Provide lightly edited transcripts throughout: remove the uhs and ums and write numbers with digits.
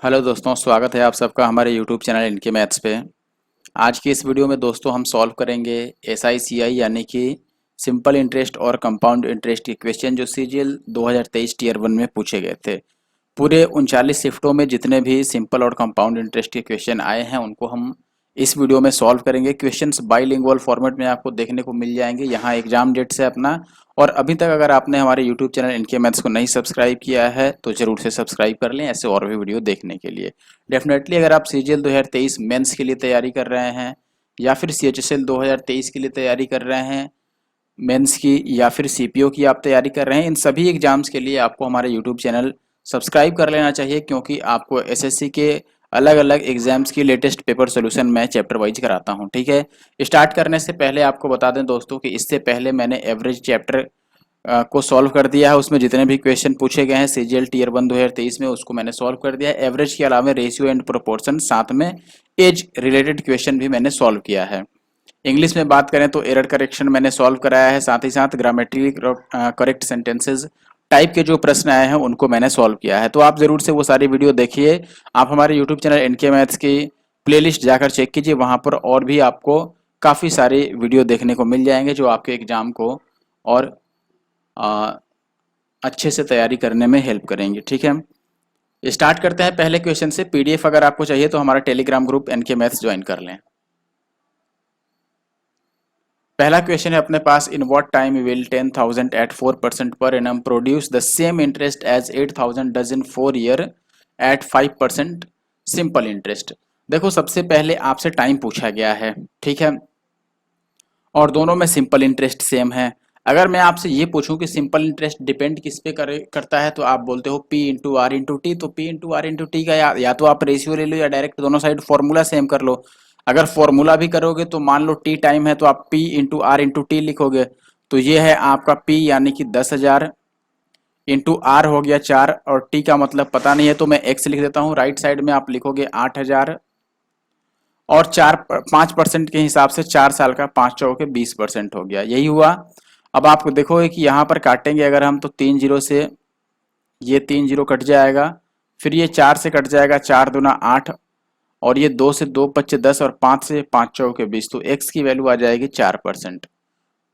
Hello दोस्तों, स्वागत है आप सबका हमारे यूट्यूब चैनल इनके मैथ्स पे। आज की इस वीडियो में दोस्तों हम सॉल्व करेंगे एसआईसीआई यानी कि सिंपल इंटरेस्ट और कंपाउंड इंटरेस्ट के क्वेश्चन जो सीजीएल 2023 टीयर 1 में पूछे गए थे। पूरे 39 शिफ्टों में जितने भी सिंपल और कंपाउंड इंटरेस्ट के क्वेश्चन आए हैं उनको हम इस वीडियो में सॉल्व करेंगे। क्वेश्चंस बाइलिंगुअल फॉर्मेट में आपको देखने को मिल जाएंगे। यहाँ एग्जाम डेट से अपना और अभी तक अगर आपने हमारे यूट्यूब चैनल इनके मैथ्स को नहीं सब्सक्राइब किया है तो जरूर से सब्सक्राइब कर लें ऐसे और भी वीडियो देखने के लिए। डेफिनेटली अगर आप सीजीएल 2023 मेंस के लिए तैयारी कर रहे हैं या फिर सीएचएसएल 2023 के लिए तैयारी कर रहे हैं मेंस की, या फिर सीपीओ की आप तैयारी कर रहे हैं, इन सभी एग्जाम्स के लिए आपको हमारे यूट्यूब चैनल सब्सक्राइब कर लेना चाहिए, क्योंकि आपको एसएससी के अलग अलग एग्जाम्स की लेटेस्ट पेपर सोल्यूशन मैं चैप्टर वाइज कराता हूं। ठीक है, स्टार्ट करने से पहले आपको बता दें दोस्तों कि इससे पहले मैंने एवरेज चैप्टर को सॉल्व कर दिया है। उसमें जितने भी क्वेश्चन पूछे गए हैं सीजीएल टीयर 1 2023 में उसको मैंने सॉल्व कर दिया है। एवरेज के अलावा रेशियो एंड प्रोपोर्शन साथ में एज रिलेटेड क्वेश्चन भी मैंने सॉल्व किया है। इंग्लिश में बात करें तो एरर करेक्शन मैंने सॉल्व कराया है, साथ ही साथ ग्रामेटिकली करेक्ट सेंटेंसेस टाइप के जो प्रश्न आए हैं उनको मैंने सॉल्व किया है। तो आप जरूर से वो सारी वीडियो देखिए। आप हमारे यूट्यूब चैनल इनके मैथ्स की प्लेलिस्ट जाकर चेक कीजिए, वहां पर और भी आपको काफ़ी सारे वीडियो देखने को मिल जाएंगे जो आपके एग्जाम को और आ, अच्छे से तैयारी करने में हेल्प करेंगे। ठीक है, स्टार्ट करते हैं पहले क्वेश्चन से। पीडीएफ अगर आपको चाहिए तो हमारा Telegram group NK maths join कर लें। पहला क्वेश्चन है अपने पास, in what time will 10,000 at 4% per annum produce the same interest as 8,000 does in 4 year at 5% simple interest. देखो, सबसे पहले आपसे टाइम पूछा गया है, ठीक है, और दोनों में सिंपल इंटरेस्ट सेम है। अगर मैं आपसे ये पूछूं कि सिंपल इंटरेस्ट डिपेंड किस पे करता है तो आप बोलते हो P into R into T. तो P into R into T का या तो आप रेशियो ले लो या डायरेक्ट दोनों साइड फॉर्मूला सेम कर लो। अगर फॉर्मूला भी करोगे तो मान लो टी टाइम है तो आप P into R into T लिखोगे। तो ये है आपका पी यानी कि 10,000 इंटू आर हो गया 4, और टी का मतलब पता नहीं है तो मैं एक्स लिख देता हूँ। राइट साइड में आप लिखोगे 8,000 और 5% के हिसाब से 4 साल का 5 चौके 20% हो गया, यही हुआ। अब आप देखोगे कि यहाँ पर काटेंगे अगर हम तो 3 जीरो से ये 3 जीरो कट जाएगा, फिर ये 4 से कट जाएगा, 4 दूना 8, और ये 2 से 2 बच्चे 10 और 5 से 5 चौके 20, तो एक्स की वैल्यू आ जाएगी 4%।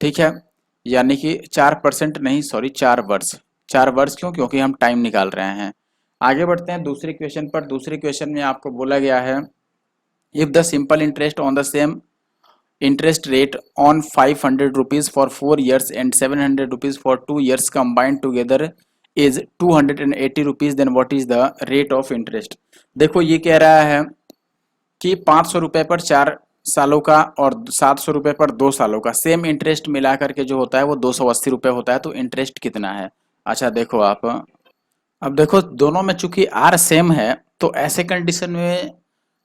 ठीक है, यानी कि 4% नहीं, सॉरी 4 वर्ष। 4 वर्ष क्यों? क्योंकि हम टाइम निकाल रहे हैं। आगे बढ़ते हैं दूसरे क्वेश्चन पर। दूसरे क्वेश्चन में आपको बोला गया है, if the simple interest on the same interest rate on 500 rupees for 4 years and 700 rupees for 2 years combined together is 280 rupees, then what is the rate of interest। देखो, ये कह रहा है कि 500 रुपए पर 4 सालों का और 700 रुपए पर 2 सालों का सेम इंटरेस्ट मिला करके जो होता है वो 280 रुपए होता है, तो इंटरेस्ट कितना है। अच्छा देखो आप, अब देखो दोनों में चूंकि आर सेम है तो ऐसे कंडीशन में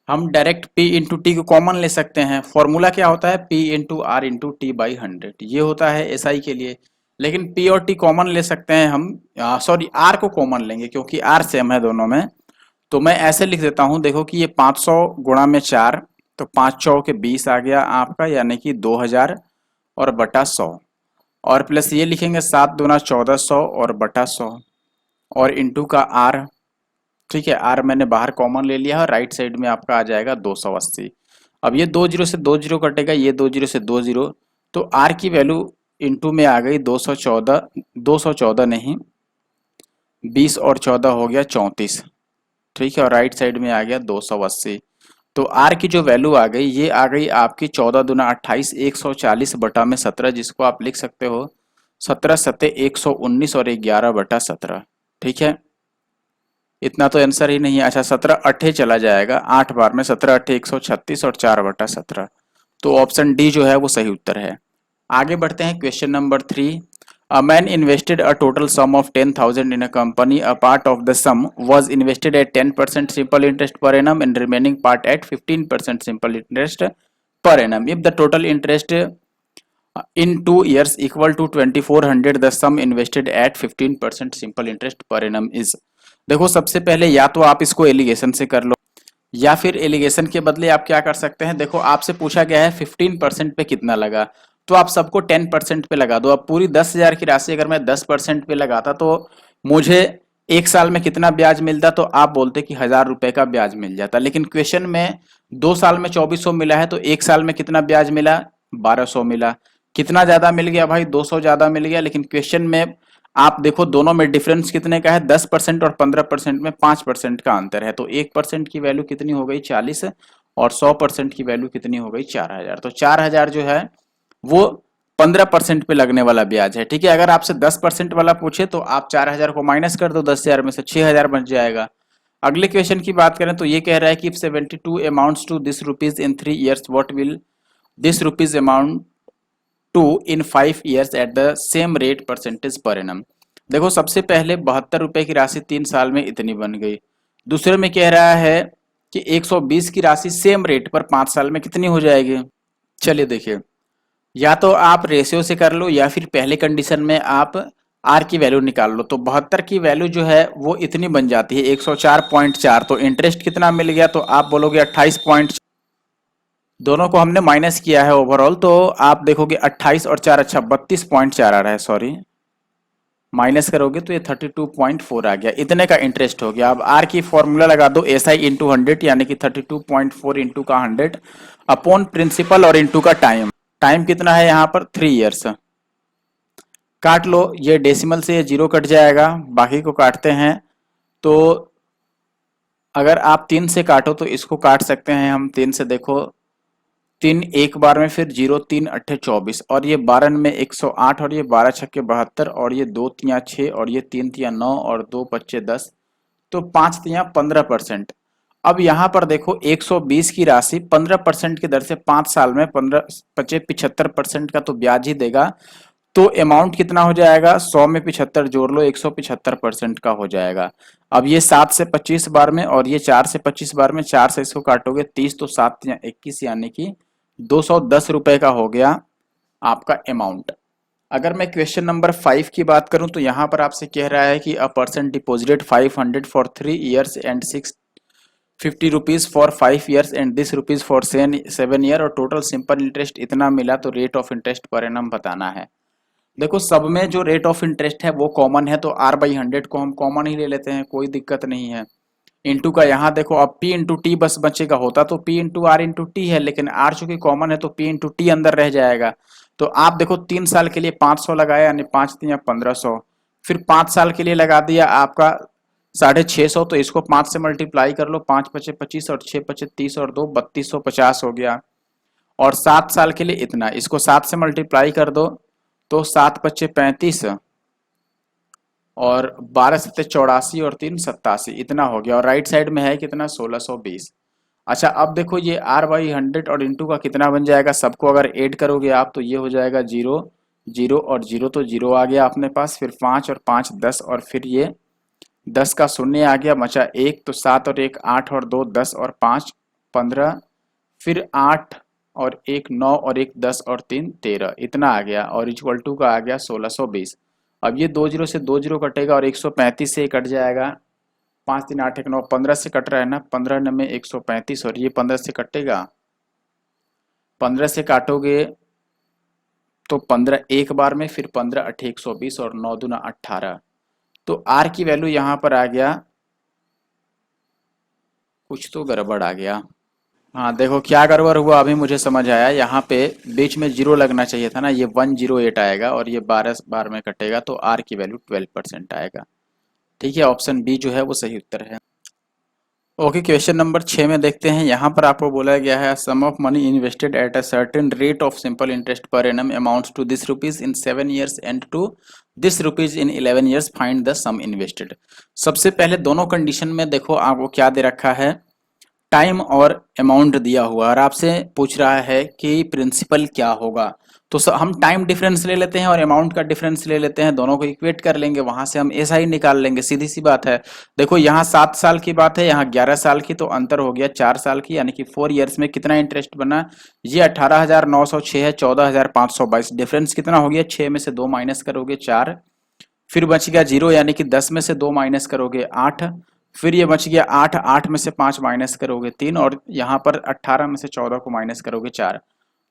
हम डायरेक्ट P इंटू टी को कॉमन ले सकते हैं। फॉर्मूला क्या होता है? P into R into T by 100, ये होता है SI के लिए। लेकिन P और T कॉमन ले सकते हैं हम, सॉरी R को कॉमन लेंगे क्योंकि R सेम है दोनों में। तो मैं ऐसे लिख देता हूं, देखो कि ये 500 गुणा में 4, तो 5 चौके 20 आ गया आपका, यानी कि 2000 और बटा 100, और प्लस ये लिखेंगे 7 दूना 1400 और बटा 100, और इंटू का R। ठीक है, आर मैंने बाहर कॉमन ले लिया है, राइट साइड में आपका आ जाएगा 280। अब ये 2 जीरो से 2 जीरो कटेगा, ये 2 जीरो से 2 जीरो, तो आर की वैल्यू इंटू में आ गई 214, 214 नहीं 20 और 14 हो गया 34। ठीक है, और राइट साइड में आ गया 280। तो आर की जो वैल्यू आ गई ये आ गई आपकी 14 दूना 28, 140 बटा में 17, जिसको आप लिख सकते हो 17 सत्ते 119 और 11 बटा 17। ठीक है, इतना तो आंसर ही नहीं है। अच्छा, 17 अट्ठे चला जाएगा 8 बार में, 17 अट्ठे 136 और 4 बटा 17, तो ऑप्शन डी जो है वो सही उत्तर है। आगे बढ़ते हैं question number 3। A man invested a total sum of 10,000 in a company. A part of the sum was invested at 10% simple interest per annum and remaining part at 15% simple interest per annum. If the total interest in 2 years equal to 2400, the sum invested at 15% simple interest per annum is। देखो, सबसे पहले या तो आप इसको allegation से कर लो या फिर एलिगेशन के बदले आप क्या कर सकते हैं। देखो, आपसे पूछा गया है 15% पे कितना लगा, तो आप सबको 10% पे लगा दो। अब पूरी 10,000 की राशि अगर मैं 10% पे लगाता तो मुझे एक साल में कितना ब्याज मिलता, तो आप बोलते कि 1000 रुपए का ब्याज मिल जाता। लेकिन क्वेश्चन में 2 साल में 2400 मिला है, तो एक साल में कितना ब्याज मिला, 1200 मिला। कितना ज्यादा मिल गया भाई, 200 ज्यादा मिल गया। लेकिन क्वेश्चन में आप देखो दोनों में डिफरेंस कितने का है, 10% और 15% में 5% का अंतर है। तो 1% की वैल्यू कितनी हो गई, 40, और 100% की वैल्यू कितनी हो गई, 4000। तो 4000 जो है वो 15% पे लगने वाला ब्याज है। ठीक है, अगर आपसे 10% वाला पूछे तो आप 4000 को माइनस कर दो 10,000 में से, 6000 बच जाएगा। अगले क्वेश्चन की बात करें तो ये कह रहा है कि if 72 amounts to this rupees in 3 years, what will this rupees amount to in 5 years at the same rate percentage per annum. देखो सबसे पहले 72 रुपए की राशि 3 साल में इतनी बन गई। दूसरे में कह रहा है कि 120 की राशि सेम रेट पर 5 साल में कितनी हो जाएगी। चलिए देखिए, या तो आप रेशियो से कर लो या फिर पहले कंडीशन में आप आर की वैल्यू निकाल लो। तो 72 की वैल्यू जो है वो इतनी बन जाती है 104.4। तो इंटरेस्ट कितना मिल गया, तो आप बोलोगे 28 पॉइंट, दोनों को हमने माइनस किया है ओवरऑल, तो आप देखोगे 28 और 4, अच्छा 32.4 आ रहा है, सॉरी माइनस करोगे तो ये 32.4 आ गया। इतने का इंटरेस्ट हो गया। अब आर की फॉर्मूला लगा दो, एस आई इंटू 100, यानी कि 32.4 इंटू का 100 अपॉन प्रिंसिपल और इंटू का टाइम। टाइम कितना है यहाँ पर, 3 years। काट लो, ये डेसिमल से ये जीरो कट जाएगा, बाकी को काटते हैं। तो अगर आप 3 से काटो तो इसको काट सकते हैं हम 3 से, देखो 3 एक बार में, फिर 0, 3 अट्ठे 24, और ये 12 में 108, और ये 12 छक्के 72, और ये 2 तिया 6, और ये 3 तिया 9, और 2 पच्चे 10, तो 5 तिया 15%। अब यहाँ पर देखो 120 की राशि 15% की दर से 5 साल में 15 पचे 75% का तो ब्याज ही देगा। तो अमाउंट कितना हो जाएगा, 100 में 75 जोड़ लो, 175% का हो जाएगा। अब ये 7 से 25 बार में, और ये 4 से 25 बार में, 4 से इसको काटोगे 30, तो 7 या 21, यानी कि 210 रुपए का हो गया आपका अमाउंट। अगर मैं क्वेश्चन नंबर 5 की बात करूं तो यहां पर आपसे कह रहा है कि a person deposited 500 for 3 years and 650 rupees for 5 years and this rupees for 7 year, और टोटल सिंपल इंटरेस्ट इतना मिला। तो rate of interest per annum बताना है। देखो सब में जो रेट ऑफ इंटरेस्ट है वो कॉमन है, तो R/100 को हम कॉमन ही ले लेते हैं, कोई दिक्कत नहीं है। इंटू का यहाँ देखो, अब P इंटू टी बस बचेगा, होता तो P into R into T है, लेकिन R चूंकि कॉमन है तो P इंटू टी अंदर रह जाएगा। तो आप देखो 3 साल के लिए 500 लगाया, यानी 5 तिया 1500, फिर 5 साल के लिए लगा दिया आपका 650, तो इसको 5 से मल्टीप्लाई कर लो, 5 पचे 25, और 6 पचे 30, और 2 3250 हो गया। और 7 साल के लिए इतना, इसको 7 से मल्टीप्लाई कर दो, तो 7 पच्चे 35, और 12 सत्ते 84, और 3 87, इतना हो गया। और राइट साइड में है कितना, 1620। अच्छा अब देखो ये R/100 और इंटू का कितना बन जाएगा, सबको अगर ऐड करोगे आप तो ये हो जाएगा 0, 0 और 0, तो 0 आ गया अपने पास, फिर 5 और 5 10, और फिर ये 10 का शून्य आ गया, बचा 1, तो 7 और 1 8, और 2 10, और 5 15, फिर 8 और 1 9, और 1 10, और 3 13, इतना आ गया। और इक्वल टू का आ गया 1620। अब ये 20 से 20 कटेगा, और 135 से कट जाएगा, 5 3 8 1 9, 15 से कट रहा है ना, 15 में 135, और ये 15 से कटेगा, 15 से काटोगे तो 15 एक बार में, फिर 15 अट्ठे 120, और 9 दूना 18। तो आर की वैल्यू यहाँ पर आ गया, कुछ तो गड़बड़ आ गया। हाँ देखो क्या गड़बड़ हुआ अभी मुझे समझ आया, यहाँ पे बीच में 0 लगना चाहिए था ना, ये 108 आएगा, और ये 12 बार में कटेगा, तो आर की वैल्यू 12% आएगा। ठीक है, ऑप्शन बी जो है वो सही उत्तर है। ओके, क्वेश्चन नंबर 6 में देखते हैं। यहाँ पर आपको बोला गया है sum of money invested at a certain rate of simple interest per annum amounts to this rupees in 7 years and to this rupees in 11 years, find the sum invested. सबसे पहले दोनों कंडीशन में देखो आपको क्या दे रखा है, टाइम और अमाउंट दिया हुआ, और आपसे पूछ रहा है कि प्रिंसिपल क्या होगा। तो हम टाइम डिफरेंस ले लेते हैं और अमाउंट का डिफरेंस ले लेते हैं, दोनों को इक्वेट कर लेंगे, वहां से हम ऐसा ही निकाल लेंगे, सीधी सी बात है। देखो यहाँ 7 साल की बात है, यहाँ 11 साल की, तो अंतर हो गया 4 साल की, यानी कि 4 years में कितना इंटरेस्ट बना, ये 18,906 है, 14,522, डिफरेंस कितना हो गया, 6 में से 2 माइनस करोगे 4, फिर बच गया 0, यानी कि 10 में से 2 माइनस करोगे 8, फिर ये बच गया 8, 8 में से 5 माइनस करोगे 3, और यहाँ पर 18 में से 14 को माइनस करोगे 4।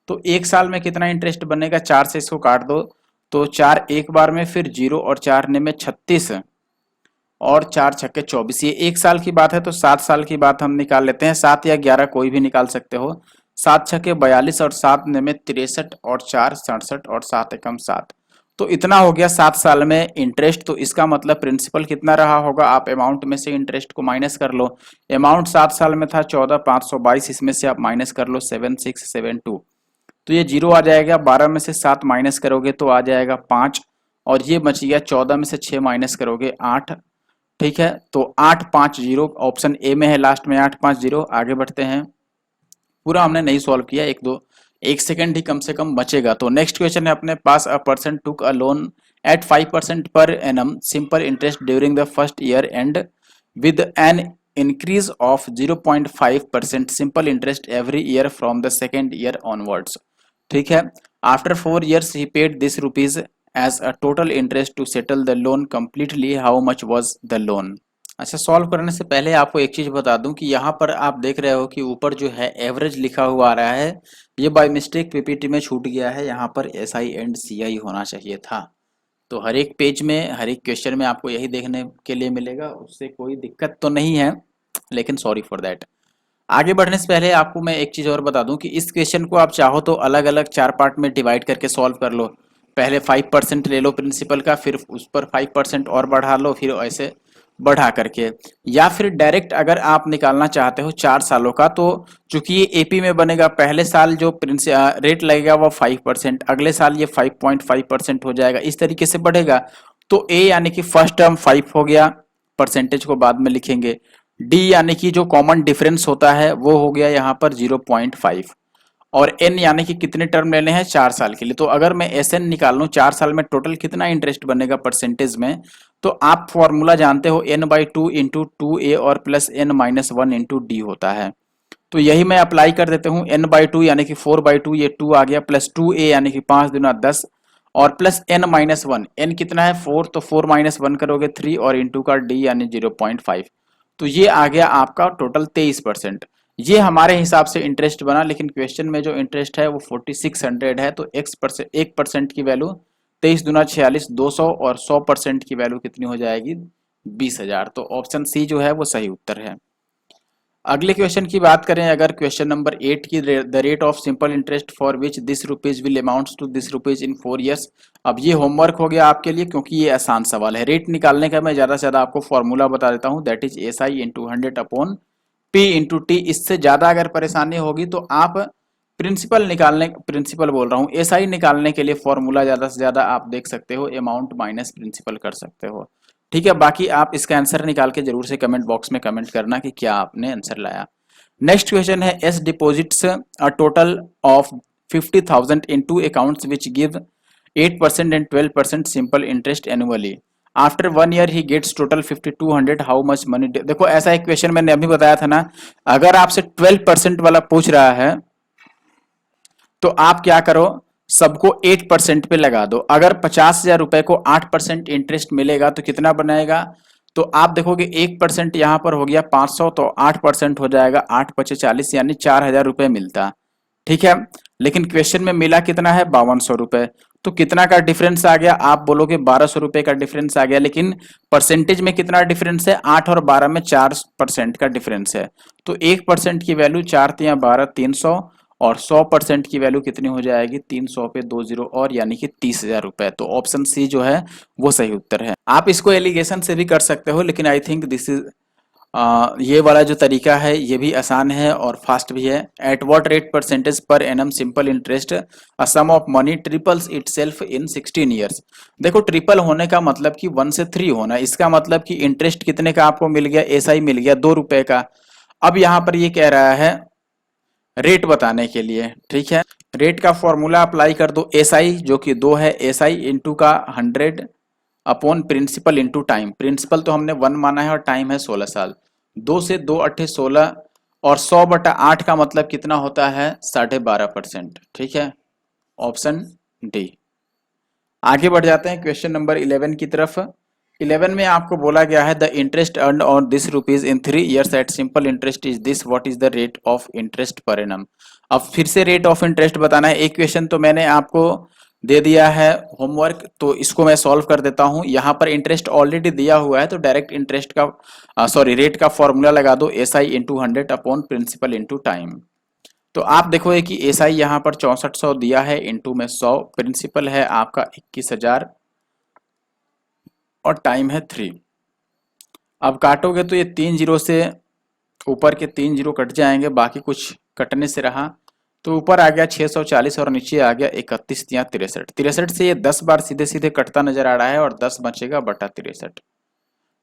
तो एक साल में कितना इंटरेस्ट बनेगा, 4 से इसको काट दो, तो 4 एक बार में, फिर 0 और 4 ने में 36, और 4 छक्के 24, ये 1 साल की बात है तो 7 साल की बात हम निकाल लेते हैं, 7 या 11 कोई भी निकाल सकते हो। 7 छक्के 42 और 7 में 63 और 4 67 और 7 एकम 7, तो इतना हो गया 7 साल में इंटरेस्ट। तो इसका मतलब प्रिंसिपल कितना रहा होगा, आप अमाउंट में से इंटरेस्ट को माइनस कर लो। अमाउंट 7 साल में था 14,522, इसमें से आप माइनस कर लो 7672, तो ये 0 आ जाएगा। 12 में से 7 माइनस करोगे तो आ जाएगा 5, और ये बच गया 14 में से 6 माइनस करोगे 8। ठीक है, तो 850 ऑप्शन ए में है लास्ट में 850। आगे बढ़ते हैं, पूरा हमने नहीं सॉल्व किया, एक सेकंड ही कम से कम बचेगा। तो नेक्स्ट क्वेश्चन है अपने पास, a person took a loan at 5% per annum simple interest during the first year and with an increase of 0.5% simple interest every year from the second year onwards। ठीक है, after 4 years he paid this rupees as a total interest to settle the loan completely, how much was the loan। अच्छा, solve करने से पहले आपको एक चीज बता दूं कि यहाँ पर आप देख रहे हो कि ऊपर जो है एवरेज लिखा हुआ आ रहा है, ये बाय मिस्टेक पीपीटी में छूट गया है, यहाँ पर एसआई एंड सीआई होना चाहिए था। तो हर एक पेज में हर एक क्वेश्चन में आपको यही देखने के लिए मिलेगा, उससे कोई दिक्कत तो नहीं है, लेकिन सॉरी फॉर दैट। आगे बढ़ने से पहले आपको मैं एक चीज और बता दूं कि इस क्वेश्चन को आप चाहो तो अलग अलग 4 पार्ट में डिवाइड करके सॉल्व कर लो। पहले 5% ले लो प्रिंसिपल का, फिर उस पर 5% और बढ़ा लो, फिर ऐसे बढ़ा करके, या फिर डायरेक्ट अगर आप निकालना चाहते हो 4 सालों का, तो चूंकि ये एपी में बनेगा, पहले साल जो रेट लगेगा वो 5%, अगले साल ये 5.5% हो जाएगा, इस तरीके से बढ़ेगा। तो ए यानी कि फर्स्ट टर्म 5 हो गया, परसेंटेज को बाद में लिखेंगे। डी यानी कि जो कॉमन डिफरेंस होता है वो हो गया यहाँ पर 0.5, और एन यानी कि कितने टर्म लेने हैं 4 साल के लिए। तो अगर मैं एस एन निकाल लूँ 4 साल में टोटल कितना इंटरेस्ट बनेगा परसेंटेज में, तो आप फॉर्मूला जानते हो n/2 इंटू 2a और प्लस n-1 इंटू डी होता है। तो यही मैं अप्लाई कर देता हूँ, n/2 यानी कि 4/2, ये 2 आ गया, प्लस 2a यानी कि 5 दूना 10, और प्लस n-1, n कितना है 4, तो 4 - 1 करोगे 3, और इंटू का d यानी 0.5, तो ये आ गया आपका टोटल 23%। ये हमारे हिसाब से इंटरेस्ट बना, लेकिन क्वेश्चन में जो इंटरेस्ट है वो 4600 है, तो 1% की वैल्यू 23 दूना 46, 200, और 100% की वैल्यू कितनी हो जाएगी 20,000। तो ऑप्शन सी जो है वो सही उत्तर है। अगले क्वेश्चन की बात करें, अगर क्वेश्चन नंबर 8 की, the rate of simple interest for which this rupees will amounts to this rupees in 4 years. अब ये होमवर्क हो गया आपके लिए, क्योंकि ये आसान सवाल है। रेट निकालने का मैं ज्यादा से ज्यादा आपको फॉर्मूला बता देता हूँ, that is S I into 100 upon P into T. इससे ज्यादा अगर परेशानी होगी तो आप प्रिंसिपल बोल रहा हूँ, एस आई निकालने के लिए फॉर्मूला ज्यादा से ज्यादा आप देख सकते हो, अमाउंट माइनस प्रिंसिपल कर सकते हो। ठीक है, बाकी आप इसका आंसर निकाल के जरूर से कमेंट बॉक्स में कमेंट करना कि क्या आपने आंसर लाया। नेक्स्ट क्वेश्चन है, S deposits a total of 50,000 in 2 accounts which give 8% and 12% simple interest annually. After 1 year he gets total 5200, how much money. देखो ऐसा एक क्वेश्चन मैंने अभी बताया था ना, अगर आपसे 12% वाला पूछ रहा है तो आप क्या करो, सबको 8% पे लगा दो। अगर 50,000 रुपए को 8% इंटरेस्ट मिलेगा तो कितना बनाएगा, तो आप देखोगे 1% यहाँ पर हो गया 500, तो 8% हो जाएगा 8×5 = 40, यानी 4,000 रुपए मिलता। ठीक है, लेकिन क्वेश्चन में मिला कितना है 5200 रुपए, तो कितना का डिफरेंस आ गया, आप बोलोगे 1200 रुपए का डिफरेंस आ गया, लेकिन परसेंटेज में कितना डिफरेंस है, 8 और 12 में 4% का डिफरेंस है। तो 1% की वैल्यू 4 × 12 300, और 100% की वैल्यू कितनी हो जाएगी 300 पे 2 0 और, यानी कि 30,000 रुपए। तो ऑप्शन सी जो है वो सही उत्तर है। आप इसको एलिगेशन से भी कर सकते हो, लेकिन आई थिंक दिस इज ये वाला जो तरीका है ये भी आसान है और फास्ट भी है। At what rate percentage per annum simple interest a sum of money triples itself in 16 years. देखो ट्रिपल होने का मतलब कि 1 से 3 होना, इसका मतलब कि इंटरेस्ट कितने का आपको मिल गया, एसआई मिल गया 2 रुपए का। अब यहाँ पर ये कह रहा है रेट बताने के लिए, ठीक है, रेट का फॉर्मूला अप्लाई कर दो, एसआई जो कि 2 है, एसआई इंटू का 100 upon principal into time. Principal तो हमने 1 माना है और टाइम है 16 साल। 2 से 2 × 8 = 16, और 100/8 का मतलब कितना होता है 12.5%। ठीक है, ऑप्शन डी। आगे बढ़ जाते हैं क्वेश्चन नंबर 11 की तरफ। 11 में आपको बोला गया है the interest earn on this rupees in 3 years at simple interest is this, what is the rate of interest per annum. अब फिर से रेट ऑफ इंटरेस्ट बताना है। एक क्वेश्चन तो मैंने आपको दे दिया है होमवर्क, तो इसको मैं सॉल्व कर देता हूं। यहाँ पर इंटरेस्ट ऑलरेडी दिया हुआ है, तो डायरेक्ट इंटरेस्ट का सॉरी रेट का फॉर्मूला लगा दो, S I into 100 upon principal into time. तो आप देखोगे कि एस आई यहाँ पर 6400 दिया है, इंटू में 100, प्रिंसिपल है आपका 21,000 और टाइम है 3। अब काटोगे तो ये 3 जीरो से ऊपर के 3 जीरो कट जाएंगे, बाकी कुछ कटने से रहा, तो ऊपर आ गया 640 और नीचे आ गया 31 या 63। 63 से ये 10 बार सीधे सीधे कटता नजर आ रहा है और 10 बचेगा बटा 63।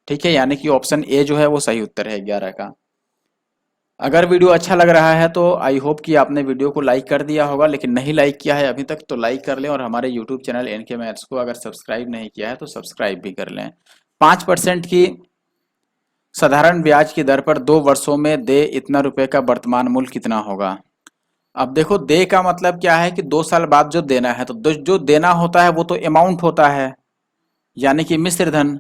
ठीक है, यानी कि ऑप्शन ए जो है वो सही उत्तर है 11 का। अगर वीडियो अच्छा लग रहा है तो आई होप कि आपने वीडियो को लाइक कर दिया होगा, लेकिन नहीं लाइक किया है अभी तक तो लाइक कर लें, और हमारे यूट्यूब चैनल एनके मैथ्स को अगर सब्सक्राइब नहीं किया है तो सब्सक्राइब भी कर लें। 5% की साधारण ब्याज की दर पर 2 वर्षों में दे इतना रुपए का वर्तमान मूल्य कितना होगा। अब देखो, दे का मतलब क्या है कि 2 साल बाद जो देना है, तो जो देना होता है वो तो अमाउंट होता है, यानी कि मिश्र धन।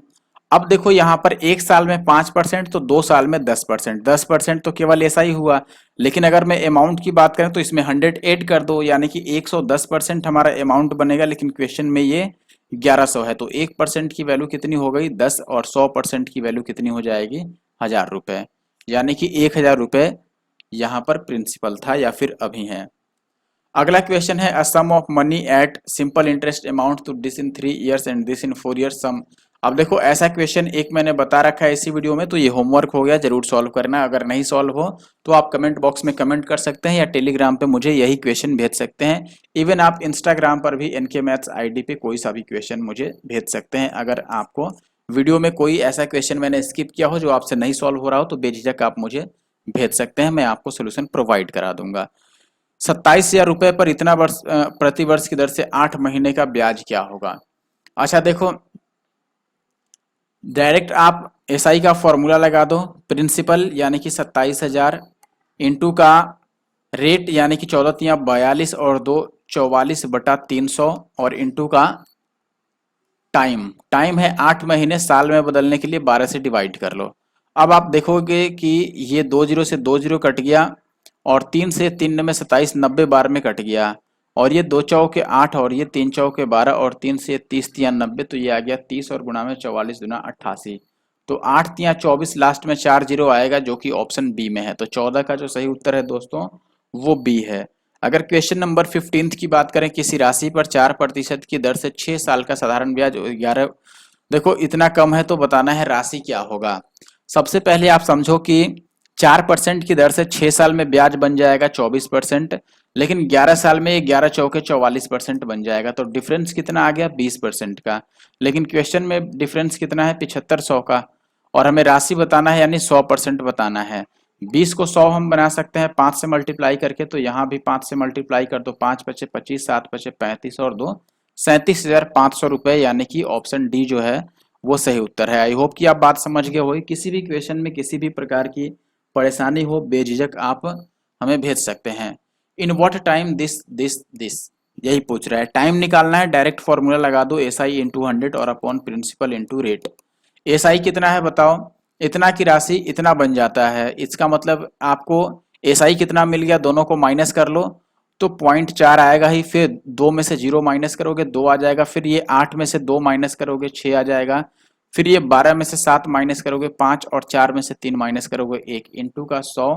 अब देखो यहाँ पर 1 साल में 5%, तो 2 साल में 10%। 10% तो केवल ऐसा ही हुआ, लेकिन अगर मैं अमाउंट की बात करें तो इसमें 100 ऐड कर दो, यानी कि 110% हमारा अमाउंट बनेगा, लेकिन क्वेश्चन में ये 1100 है, तो 1% की वैल्यू कितनी हो गई 10, और 100% की वैल्यू कितनी हो जाएगी 1000 रुपए, यानी कि 1000 रुपए यहाँ पर प्रिंसिपल था या फिर अभी है। अगला क्वेश्चन है, a sum of money at simple interest amount to this in 3 years and this in 4 years sum. अब देखो, ऐसा क्वेश्चन एक मैंने बता रखा है इसी वीडियो में, तो ये होमवर्क हो गया, जरूर सॉल्व करना। अगर नहीं सॉल्व हो तो आप कमेंट बॉक्स में कमेंट कर सकते हैं या टेलीग्राम पे मुझे यही क्वेश्चन भेज सकते हैं। इवन आप इंस्टाग्राम पर भी एनके मैथ्स आईडी पे कोई सा भी क्वेश्चन मुझे भेज सकते हैं। अगर आपको वीडियो में कोई ऐसा क्वेश्चन मैंने स्किप किया हो जो आपसे नहीं सॉल्व हो रहा हो तो बेझिझक आप मुझे भेज सकते हैं, मैं आपको सोल्यूशन प्रोवाइड करा दूंगा। 27,000 रुपए पर इतना वर्ष प्रति वर्ष की दर से 8 महीने का ब्याज क्या होगा। अच्छा देखो, डायरेक्ट आप एसआई का फॉर्मूला लगा दो, प्रिंसिपल यानी कि 27,000 इंटू का रेट यानी कि 14 42 और 2 44 बटा 300 और इंटू का टाइम, टाइम है 8 महीने, साल में बदलने के लिए 12 से डिवाइड कर लो। अब आप देखोगे कि ये 2 जीरो से 2 जीरो कट गया, और 3 से 3 में 27, 90 बार में कट गया, और ये 2 चौके 8 और ये 3 चौके 12 और 3 से 30 तिया 90, तो ये आ गया 30 और गुणा में 44 दुना 88, तो 8 तिया 24, लास्ट में 4 जीरो आएगा जो कि ऑप्शन बी में है। तो 14 का जो सही उत्तर है दोस्तों वो बी है। अगर क्वेश्चन नंबर 15 की बात करें, किसी राशि पर 4% की दर से 6 साल का साधारण ब्याज 11, देखो इतना कम है तो बताना है राशि क्या होगा। सबसे पहले आप समझो कि 4% की दर से 6 साल में ब्याज बन जाएगा 24%, लेकिन 11 साल में 11 चौके 44% बन जाएगा, तो डिफरेंस कितना आ गया 20% का। लेकिन क्वेश्चन में डिफरेंस कितना है 7500 का, और हमें राशि बताना है यानी 100% बताना है। 20 को 100 हम बना सकते हैं 5 से मल्टीप्लाई करके, तो यहाँ भी 5 से मल्टीप्लाई कर दो, 5 पचे 25, 7 पचे 35 और 2 37,500 रुपए, यानी कि ऑप्शन डी जो है वो सही उत्तर है। आई होप कि आप बात समझ गए होगी। किसी भी क्वेश्चन में किसी भी प्रकार की परेशानी हो बेझिझक आप हमें भेज सकते हैं। इन व्हाट टाइम दिस यही पूछ रहा है, टाइम निकालना है, डायरेक्ट फॉर्मूला लगा दो, एस आई इंटू 100 और upon principal into rate. S I कितना है बताओ, इतना की राशि इतना बन जाता है, इसका मतलब आपको एस आई कितना मिल गया, दोनों को माइनस कर लो तो 0.4 आएगा ही, फिर 2 में से 0 माइनस करोगे 2 आ जाएगा, फिर ये 8 में से 2 माइनस करोगे 6 आ जाएगा, फिर ये 12 में से 7 माइनस करोगे 5, और 4 में से 3 माइनस करोगे 1, इंटू का 100,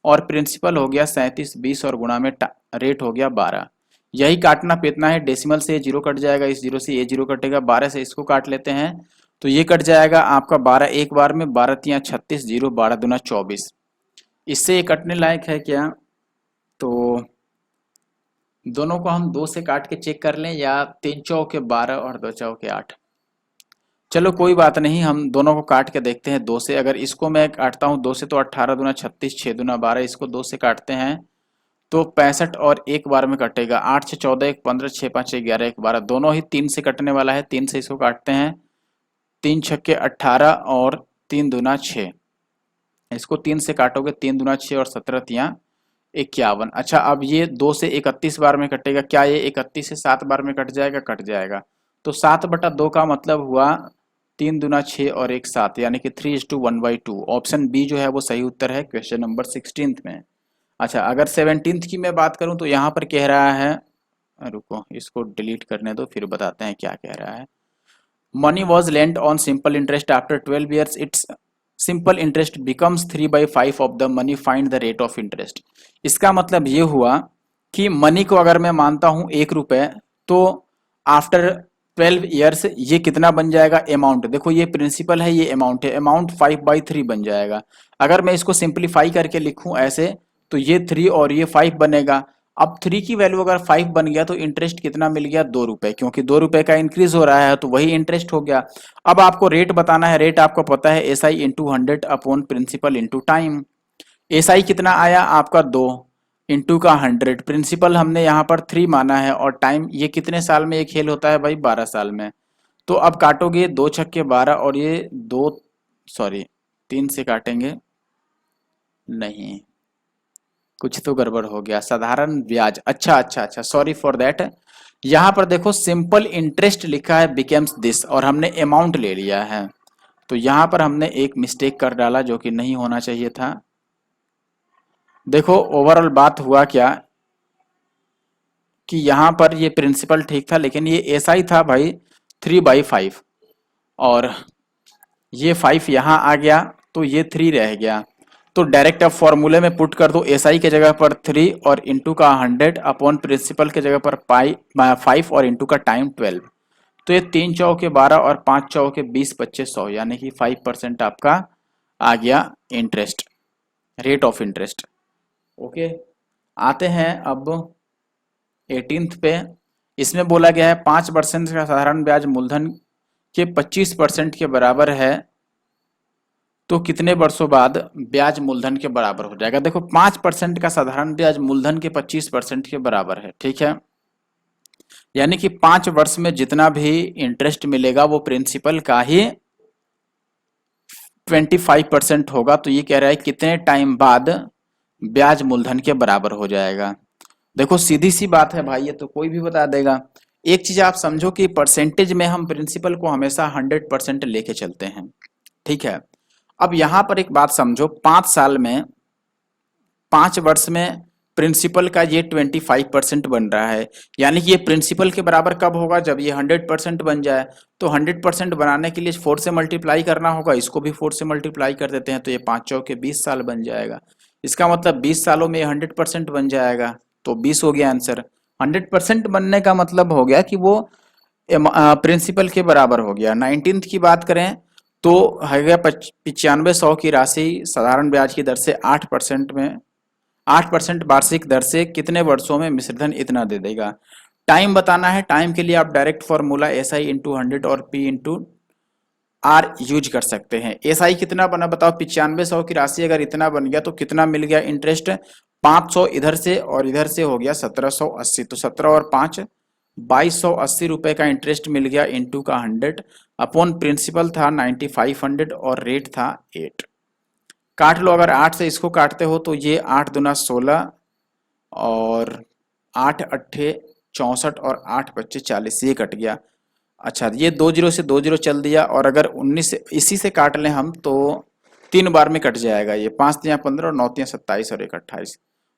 और प्रिंसिपल हो गया 37, 20 और गुणा में रेट हो गया 12। यही काटना पेतना है, डेसिमल से ये 0 कट जाएगा, इस 0 से ये 0 कटेगा, 12 से इसको काट लेते हैं तो ये कट जाएगा आपका 12 एक बार में, 12 तिया 36, 0 12 दुना 24। इससे ये कटने लायक है क्या, तो दोनों को हम 2 से काट के चेक कर लें, या 3 चौके 12 और 2 चौके 8। चलो कोई बात नहीं, हम दोनों को काट के देखते हैं 2 से। अगर इसको मैं काटता हूँ 2 से तो 18 दुना 36, 6 दुना 12, इसको 2 से काटते हैं तो 65 और एक बार में कटेगा, 8 से 14, 1 15, 6 5 11, 1 12, दोनों ही 3 से कटने वाला है, 3 से इसको काटते हैं, 3 छक्के 18 और 3 दुना 6, इसको 3 से काटोगे 3 दुना 6 और 17 तिया 51। अच्छा, अब ये 2 से 31 बार में कटेगा, क्या ये 31 से 7 बार में कट जाएगा, कट जाएगा, तो 7/2 का मतलब हुआ 3 दुना 6 और 1 7, यानी कि 3:1/2। ऑप्शन बी जो है वो सही उत्तर है क्वेश्चन नंबर 16 में। अच्छा, अगर 17 की मैं बात करूं तो यहाँ पर कह रहा है रुको इसको डिलीट करने दो, फिर बताते हैं क्या कह रहा है। Money was lent on simple interest after 12 years it's simple interest becomes 3/5 of the money, find the rate of interest. इसका मतलब ये हुआ कि मनी को अगर मैं मानता हूं 1 रुपए, तो आफ्टर 12 years ये कितना बन जाएगा अमाउंट। देखो ये प्रिंसिपल है, ये अमाउंट है, अमाउंट 5/3 बन जाएगा। अगर मैं इसको सिंप्लीफाई करके लिखूं ऐसे, तो ये 3 और ये 5 बनेगा। अब 3 की वैल्यू अगर 5 बन गया तो इंटरेस्ट कितना मिल गया, 2 रुपए, क्योंकि 2 रुपए का इंक्रीज हो रहा है तो वही इंटरेस्ट हो गया। अब आपको रेट बताना है, रेट आपको पता है S I into 100 upon principal into time. S I कितना आया आपका 2 इंटू का 100, प्रिंसिपल हमने यहाँ पर 3 माना है, और टाइम ये कितने साल में ये खेल होता है भाई, 12 साल में। तो अब काटोगे 2 छक्के 12 और ये 2 सॉरी 3 से काटेंगे, नहीं कुछ तो गड़बड़ हो गया, साधारण ब्याज, अच्छा अच्छा अच्छा, सॉरी फॉर दैट। यहां पर देखो सिंपल इंटरेस्ट लिखा है बिकेम्स दिस, और हमने अमाउंट ले लिया है, तो यहां पर हमने एक मिस्टेक कर डाला जो कि नहीं होना चाहिए था। देखो ओवरऑल बात हुआ क्या कि यहां पर ये प्रिंसिपल ठीक था, लेकिन ये ऐसा ही था भाई 3/5, और ये 5 यहाँ आ गया तो ये 3 रह गया। तो डायरेक्ट अब फॉर्मूले में पुट कर दो, एस आई के जगह पर 3 और इंटू का 100 अपॉन प्रिंसिपल के जगह पर 5 और इंटू का टाइम 12। तो ये 3 चौके 12 और 5 चौके 20 25 100, यानी कि 5% आपका आ गया interest, rate of interest. Okay, आते हैं अब 18th पे। इसमें बोला गया है 5% का साधारण ब्याज मूलधन के 25% के बराबर है, तो कितने वर्षों बाद ब्याज मूलधन के बराबर हो जाएगा। देखो 5% का साधारण ब्याज मूलधन के 25% के बराबर है, ठीक है, यानी कि 5 वर्ष में जितना भी इंटरेस्ट मिलेगा वो प्रिंसिपल का ही 25% होगा। तो ये कह रहा है कितने टाइम बाद ब्याज मूलधन के बराबर हो जाएगा। देखो सीधी सी बात है भाई, ये तो कोई भी बता देगा। एक चीज आप समझो कि परसेंटेज में हम प्रिंसिपल को हमेशा 100% लेके चलते हैं, ठीक है। अब यहां पर एक बात समझो, 5 साल में 5 वर्ष में प्रिंसिपल का ये 25% बन रहा है, यानी कि ये प्रिंसिपल के बराबर कब होगा, जब ये 100% बन जाए। तो 100% बनाने के लिए 4 से मल्टीप्लाई करना होगा, इसको भी 4 से मल्टीप्लाई कर देते हैं, तो ये 5 चौके 20 साल बन जाएगा। इसका मतलब 20 सालों में ये 100% बन जाएगा, तो 20 हो गया आंसर। 100% बनने का मतलब हो गया कि वो प्रिंसिपल के बराबर हो गया। 19th की बात करें तो है 9500 की राशि साधारण ब्याज की दर से 8% में 8% वार्षिक दर से कितने वर्षों में मिश्रधन इतना दे देगा। टाइम बताना है, टाइम के लिए आप direct formula S I into 100 और पी इंटू आर यूज कर सकते हैं। एस आई कितना बना बताओ, 9500 की राशि अगर इतना बन गया तो कितना मिल गया इंटरेस्ट, 500 इधर से और इधर से हो गया 1780, तो 17 और 5 2280 रुपए का इंटरेस्ट मिल गया इंटू का 100 अपॉन प्रिंसिपल था 9500 और रेट था 8। काट लो, अगर 8 से इसको काटते हो तो ये 8 दूना 16 और 8 अट्ठे 64 और 8 25 40, ये कट गया। अच्छा ये 2 जीरो से 2 जीरो चल दिया, और अगर 19 से इसी से काट लें हम तो 3 बार में कट जाएगा, ये 5 तिया 15 और 9 तिया 27 और 1 28,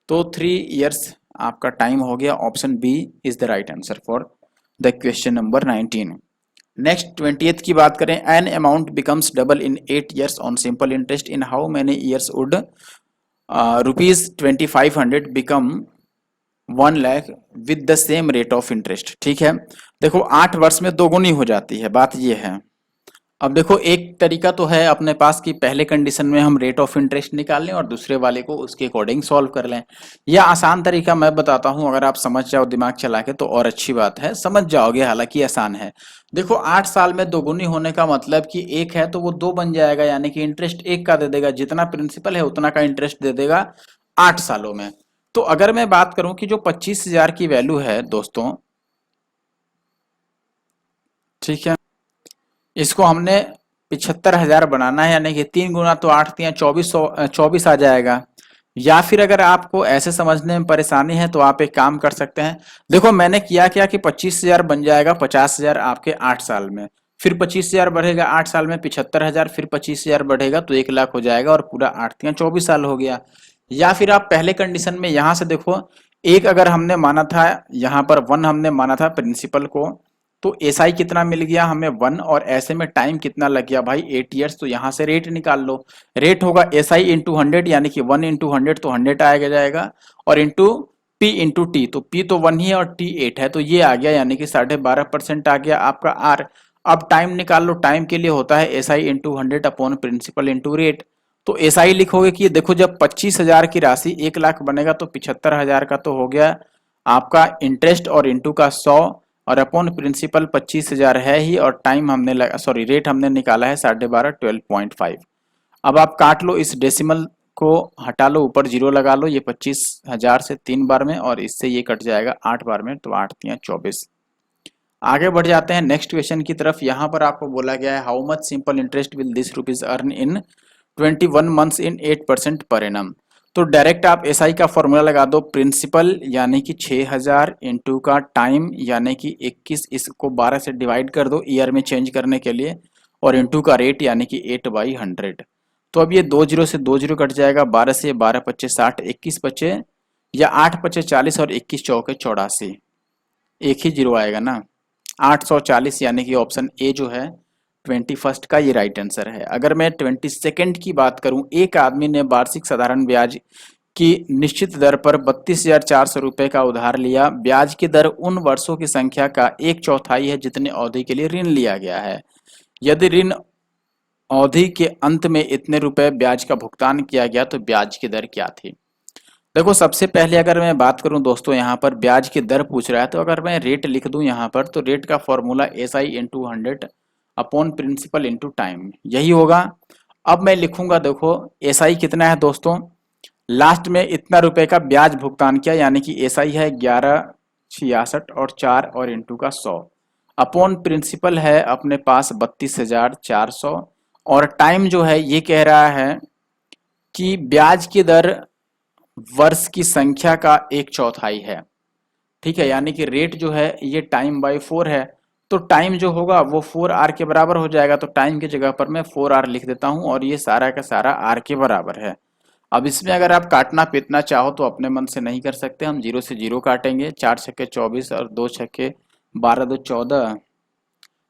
तो 3 इयर्स आपका टाइम हो गया। Option B is the right answer for the question number 19। Next 20th की बात करें, an amount becomes double in 8 years on simple interest, in how many years would ₹2500 become 1 lakh with the same rate of interest. ठीक है, देखो 8 वर्ष में दोगुनी हो जाती है, बात ये है। अब देखो एक तरीका तो है अपने पास कि पहले कंडीशन में हम रेट ऑफ इंटरेस्ट निकाल लें और दूसरे वाले को उसके अकॉर्डिंग सॉल्व कर लें। यह आसान तरीका मैं बताता हूं, अगर आप समझ जाओ दिमाग चला के तो और अच्छी बात है, समझ जाओगे, हालांकि आसान है। देखो 8 साल में दोगुनी होने का मतलब कि 1 है तो वो 2 बन जाएगा, यानी कि इंटरेस्ट 1 का दे देगा, जितना प्रिंसिपल है उतना का इंटरेस्ट दे देगा 8 सालों में। तो अगर मैं बात करूं कि जो 25,000 की वैल्यू है दोस्तों, ठीक है, इसको हमने 75,000 बनाना है, यानी कि 3 गुना तो 8 तिया 24 आ जाएगा। या फिर अगर आपको ऐसे समझने में परेशानी है तो आप एक काम कर सकते हैं, देखो मैंने किया क्या कि 25,000 बन जाएगा 50,000 आपके 8 साल में, फिर 25,000 बढ़ेगा 8 साल में 75,000, फिर 25,000 बढ़ेगा तो 1 लाख हो जाएगा और पूरा 8 तिया 24 साल हो गया। या फिर आप पहले कंडीशन में यहां से देखो एक अगर हमने माना था, यहाँ पर 1 हमने माना था प्रिंसिपल को, तो एसआई कितना मिल गया हमें 1, और ऐसे में टाइम कितना लग गया भाई 8 ईयर्स। तो यहाँ से रेट निकाल लो, रेट होगा एसआई इंटू 100, यानी कि 1 इंटू 100 तो 100 आएगा जाएगा, और इंटू पी इंटू टी, तो पी तो 1 ही है और टी 8 है, तो ये आ गया, यानी कि 12.5% आ गया आपका आर। अब टाइम निकाल लो, टाइम के लिए होता है SI into 100 upon principal into rate. तो एसआई लिखोगे कि देखो जब 25,000 की राशि 1 लाख बनेगा तो 75,000 का तो हो गया आपका इंटरेस्ट, और इंटू का 100, और अपॉन प्रिंसिपल 25,000 है ही, और टाइम हमने सॉरी रेट हमने निकाला है 12.5 12.5। अब आप काट लो, इस डेसिमल को हटा लो, ऊपर जीरो लगा लो, ये 25,000 से 3 बार में, और इससे ये कट जाएगा 8 बार में, तो 8 तियां 24। आगे बढ़ जाते हैं नेक्स्ट क्वेश्चन की तरफ। यहाँ पर आपको बोला गया है how much simple interest will this rupees earn in 21 months in 8% per annum. तो डायरेक्ट आप एसआई का फॉर्मूला लगा दो, प्रिंसिपल यानी कि 6,000 इंटू का टाइम यानी कि 21, इसको 12 से डिवाइड कर दो ईयर में चेंज करने के लिए, और इंटू का रेट यानी कि 8/100। तो अब ये 2 जीरो से 2 जीरो कट जाएगा, 12 से 12 पच्चे 60, 21 बचे या 8 पच्चे 40, और 21 चौके 84, एक ही जीरो आएगा ना, 840, यानी कि ऑप्शन ए जो है 21 का ये राइट आंसर है। अगर मैं 22 की बात करूं, एक आदमी ने वार्षिक साधारण ब्याज की निश्चित दर पर 32,400 रुपए का उधार लिया। ब्याज की दर उन वर्षों की संख्या का 1/4 है जितने अवधि के लिए ऋण लिया गया है। यदि ऋण अवधि के अंत में इतने रुपए ब्याज का भुगतान किया गया तो ब्याज की दर क्या थी। देखो सबसे पहले अगर मैं बात करूं दोस्तों, यहाँ पर ब्याज की दर पूछ रहा है, तो अगर मैं रेट लिख दूं यहाँ पर, तो रेट का formula S I into 100 upon principal into time, यही होगा। अब मैं लिखूंगा, देखो एस आई कितना है दोस्तों, लास्ट में इतना रुपए का ब्याज भुगतान किया, यानी कि एस आई है 1166 और 4 और इंटू का 100, अपॉन प्रिंसिपल है अपने पास 32,400, और टाइम जो है ये कह रहा है कि ब्याज की दर वर्ष की संख्या का 1/4 है। ठीक है, यानी कि रेट जो है ये टाइम बाई 4 है, तो टाइम जो होगा वो 4R के बराबर हो जाएगा। तो टाइम की जगह पर मैं 4R लिख देता हूं, और ये सारा का सारा R के बराबर है। अब इसमें अगर आप काटना पीटना चाहो तो अपने मन से नहीं कर सकते, हम 0 से 0 काटेंगे, 4 छक्के 24 और 2 छक्के 12 2 14।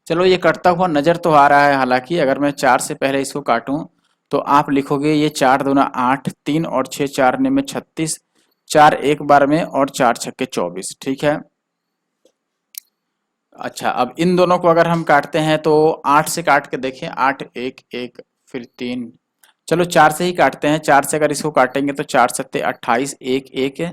चलो ये कटता हुआ नजर तो आ रहा है, हालांकि अगर मैं 4 से पहले इसको काटूं तो आप लिखोगे ये 4 दूना 8, 3 और 6 4 में 36, 4 एक बार में, और 4 छक्के 24। ठीक है, अच्छा अब इन दोनों को अगर हम काटते हैं तो 8 से काट के देखें, 8 1 1 फिर 3, चलो 4 से ही काटते हैं। 4 से अगर इसको काटेंगे तो 4 सत्ते 28, 1 1 है,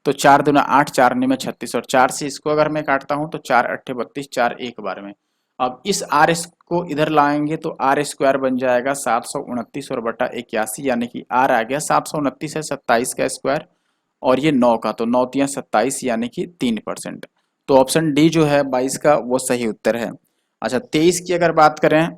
तो 4 दूना 8, 4 में 36, और 4 से इसको अगर मैं काटता हूं तो 4 अट्ठे 32, 4 एक बार में। अब इस आर एस को इधर लाएंगे तो आर स्क्वायर बन जाएगा 729 और बटा 81, यानी कि आर आ गया 729 है 27 का स्क्वायर, और ये 9 का, तो 9 तिया 27 यानी कि 3%। तो ऑप्शन डी जो है 22 का वो सही उत्तर है। अच्छा 23 की अगर बात करें,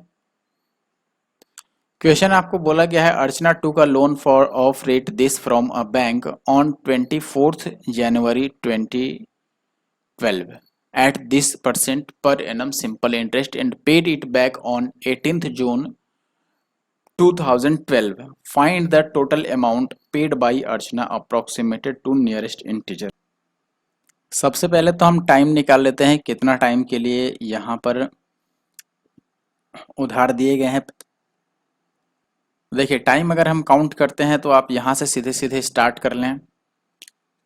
क्वेश्चन आपको बोला गया है अर्चना टू का loan for of rate this from a bank on 24 January 2012 at this percent per annum simple interest and paid it back on 18th June 2012. Find the total amount paid by Archana approximated to nearest integer. सबसे पहले तो हम time निकाल लेते हैं, कितना time के लिए यहाँ पर उधार दिए गए हैं। देखिए टाइम अगर हम काउंट करते हैं तो आप यहाँ से सीधे सीधे स्टार्ट कर लें।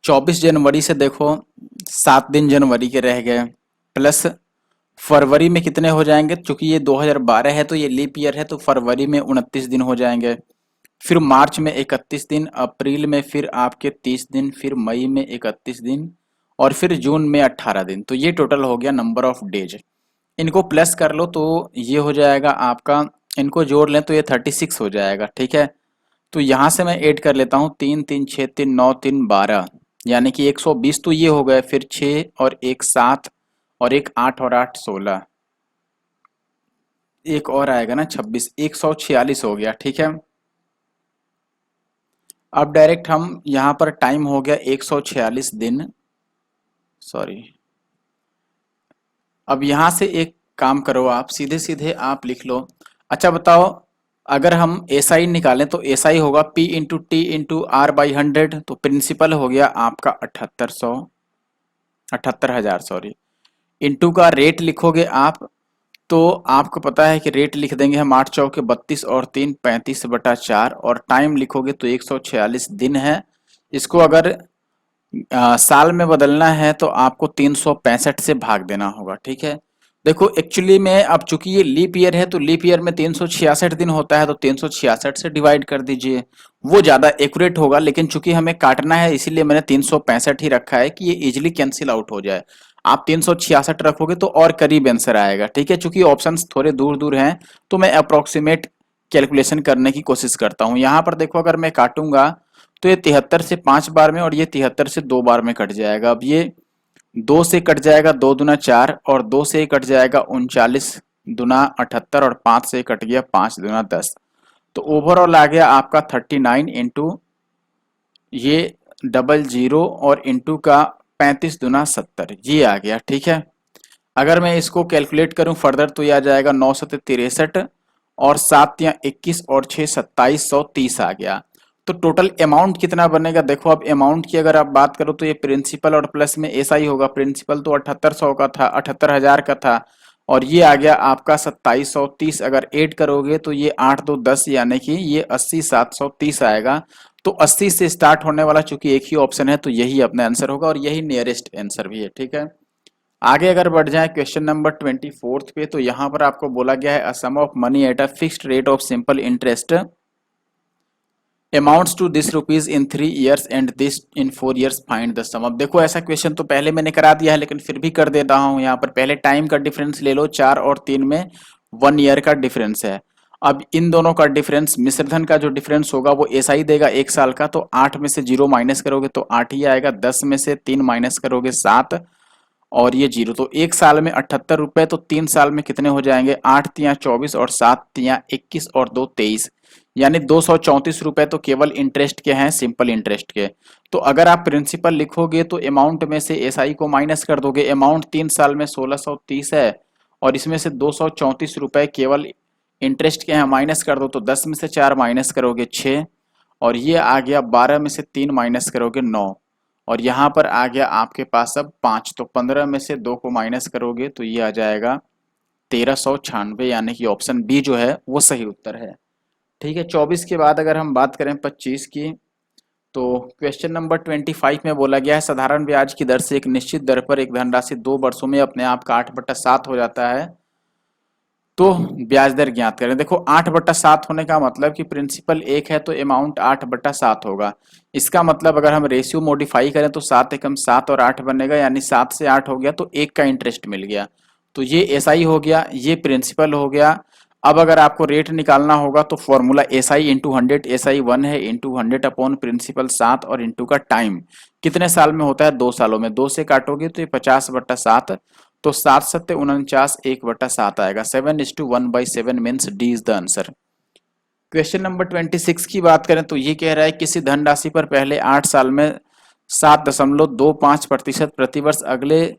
24 जनवरी से देखो 7 दिन जनवरी के रह गए, प्लस फरवरी में कितने हो जाएंगे, चूंकि ये 2012 है तो ये लीप ईयर है, तो फरवरी में 29 दिन हो जाएंगे, फिर मार्च में 31 दिन, अप्रैल में फिर आपके 30 दिन, फिर मई में 31 दिन, और फिर जून में 18 दिन। तो ये टोटल हो गया नंबर ऑफ डेज। इनको प्लस कर लो तो ये हो जाएगा आपका, इनको जोड़ लें तो ये 36 हो जाएगा। ठीक है, तो यहाँ से मैं ऐड कर लेता हूँ, 3 3 6 3 9 3 12, यानी कि 120 तो ये हो गए, फिर 6 और 1 7 और 1 8 और 8 16, एक और आएगा ना 26, 146 हो गया। ठीक है, अब डायरेक्ट हम यहाँ पर टाइम हो गया 146 दिन, सॉरी। अब यहाँ से एक काम करो, आप सीधे सीधे आप लिख लो। अच्छा बताओ, अगर हम एसआई निकालें तो एसआई होगा P into T into R by 100, तो प्रिंसिपल हो गया आपका 78,000 सॉरी, इंटू का रेट लिखोगे आप, तो आपको पता है कि रेट लिख देंगे हम 8 चौके 32 और 3 35/4, और टाइम लिखोगे तो 146 दिन है। इसको अगर साल में बदलना है तो आपको 365 से भाग देना होगा, ठीक है। देखो एक्चुअली में अब चूंकि ये लीप ईयर है तो लीप ईयर में 366 दिन होता है, तो 366 से डिवाइड कर दीजिए, वो ज्यादा एक्यूरेट होगा। लेकिन चूंकि हमें काटना है इसीलिए मैंने 365 ही रखा है कि ये इजिली कैंसिल आउट हो जाए। आप 366 रखोगे तो और करीब आंसर आएगा, ठीक है। चूंकि ऑप्शंस थोड़े दूर दूर हैं तो मैं अप्रोक्सीमेट कैलकुलेशन करने की कोशिश करता हूँ। यहाँ पर देखो अगर मैं काटूंगा तो ये 73 से 5 बार में और ये 73 से 2 बार में कट जाएगा। अब ये 2 से कट जाएगा 2 दूना 4, और 2 से कट जाएगा 39 दूना 78, और 5 से कट गया 5 दूना 10। तो ओवरऑल आ गया आपका 39 इंटू ये 00 और इंटू का 35 दूना 70, ये आ गया, ठीक है। अगर मैं इसको कैलकुलेट करूं फर्दर तो ये आ जाएगा 9 सत्ते 63, और 7 या 21 और 6 2730 आ गया। तो टोटल अमाउंट कितना बनेगा, देखो अब अमाउंट की अगर आप बात करो तो ये प्रिंसिपल और प्लस में ऐसा ही होगा। प्रिंसिपल तो 7800 का था, 78,000 का था, और ये आ गया आपका 2730। अगर ऐड करोगे तो ये 8 2 10 यानी कि ये 80,730 आएगा। तो 80 से स्टार्ट होने वाला चूंकि एक ही ऑप्शन है तो यही अपना आंसर होगा, और यही नियरेस्ट आंसर भी है, ठीक है। आगे अगर बढ़ जाए क्वेश्चन नंबर 24 पे, तो यहाँ पर आपको बोला गया है a sum of money at a fixed rate of simple interest amounts to this rupees in 3 years and this in 4 years, find the sum. अब देखो ऐसा क्वेश्चन तो पहले मैंने करा दिया है लेकिन फिर भी कर देता हूँ। यहाँ पर पहले टाइम का डिफरेंस ले लो, 4 और 3 में 1 ईयर का डिफरेंस है। अब इन दोनों का डिफरेंस, मिश्रधन का जो डिफरेंस होगा वो ऐसा ही देगा 1 साल का, तो 8 में से 0 माइनस करोगे तो 8 ही आएगा, 10 में से 3 माइनस करोगे 7, और ये 0। तो 1 साल में 78 रुपए, तो 3 साल में कितने हो जाएंगे, 8 तिया 24 और 7 तिया 21 और 2 23, यानी 234 रुपए तो केवल इंटरेस्ट के हैं, सिंपल इंटरेस्ट के। तो अगर आप प्रिंसिपल लिखोगे तो अमाउंट में से एसआई को माइनस कर दोगे। अमाउंट 3 साल में 1630 है, और इसमें से 234 रुपए केवल इंटरेस्ट के हैं, माइनस कर दो। तो 10 में से 4 माइनस करोगे 6, और ये आ गया 12 में से 3 माइनस करोगे 9, और यहाँ पर आ गया आपके पास अब 5। तो 15 में से 2 को माइनस करोगे तो ये आ जाएगा 1396, यानी कि ऑप्शन बी जो है वो सही उत्तर है, ठीक है। 24 के बाद अगर हम बात करें 25 की, तो क्वेश्चन नंबर 25 में बोला गया है साधारण ब्याज की दर से एक निश्चित दर पर एक धनराशि 2 वर्षों में अपने आप का 8/7 हो जाता है, तो ब्याज दर ज्ञात करें। देखो 8/7 होने का मतलब कि प्रिंसिपल 1 है तो अमाउंट 8/7 होगा। इसका मतलब अगर हम रेशियो मॉडिफाई करें तो 7 एकम 7 और 8 बनेगा, यानी 7 से 8 हो गया तो 1 का इंटरेस्ट मिल गया। तो ये एसआई हो गया, ये प्रिंसिपल हो गया। अब अगर आपको रेट निकालना होगा तो फॉर्मूला एसआई इंटू 100, एसआई 1 है, इंटू 100 अपॉन प्रिंसिपल 7, और इंटू का टाइम कितने साल में होता है, 2 सालों में। 2 से काटोगे तो ये 50/7, तो 7 सत्ते 49, 1/7 आएगा। 7:1/7 means D is the answer. Question number 26 की बात करें तो ये कह रहा है किसी धनराशि पर पहले 8 साल में 7.25% प्रतिवर्ष, अगले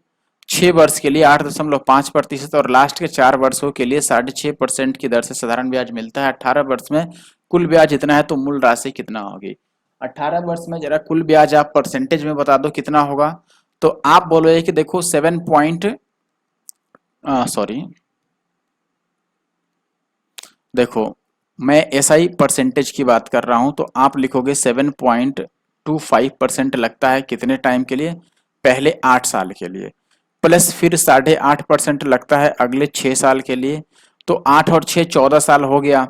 6 वर्ष के लिए 8.5%, और लास्ट के 4 वर्षों के लिए 6.5% की दर से साधारण ब्याज मिलता है। 18 वर्ष में कुल ब्याज इतना है तो मूल राशि कितना होगी। 18 वर्ष में जरा कुल ब्याज आप परसेंटेज में बता दो कितना होगा। तो आप बोलोगे कि देखो 7 पॉइंट सॉरी, देखो मैं एसआई परसेंटेज की बात कर रहा हूं, तो आप लिखोगे 7.25% लगता है कितने टाइम के लिए, पहले 8 साल के लिए, प्लस फिर 8.5% लगता है अगले 6 साल के लिए। तो 8 और 6 14 साल हो गया,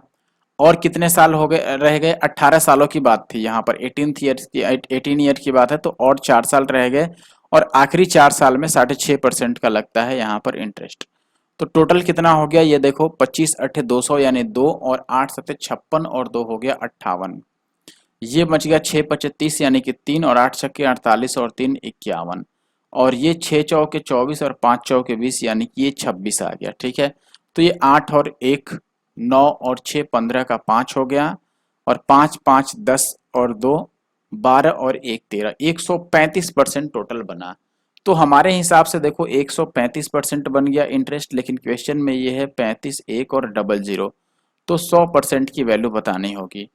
और कितने साल हो गए रह गए, 18 सालों की बात थी यहाँ पर, 18 ईयर की बात है, तो और 4 साल रह गए, और आखिरी 4 साल में 6.5% का लगता है यहाँ पर इंटरेस्ट। तो टोटल कितना हो गया ये देखो, 25 8 200 यानी 2, और 8 7 56 और 2 हो गया 58। ये बच गया 6 5 30 यानी कि 3, और 8 6 48 और 3 51, और ये 6 चौके 24 और 5 चौके 20 यानी कि ये 26 आ गया, ठीक है। तो ये 8 और 1 9 और 6 15 का 5 हो गया, और 5 5 10 और 2 12 और 1 13, 135% टोटल बना। तो हमारे हिसाब से देखो 135% बन गया इंटरेस्ट, लेकिन क्वेश्चन में ये है 35 1 और 00, तो 100% की वैल्यू बतानी होगी।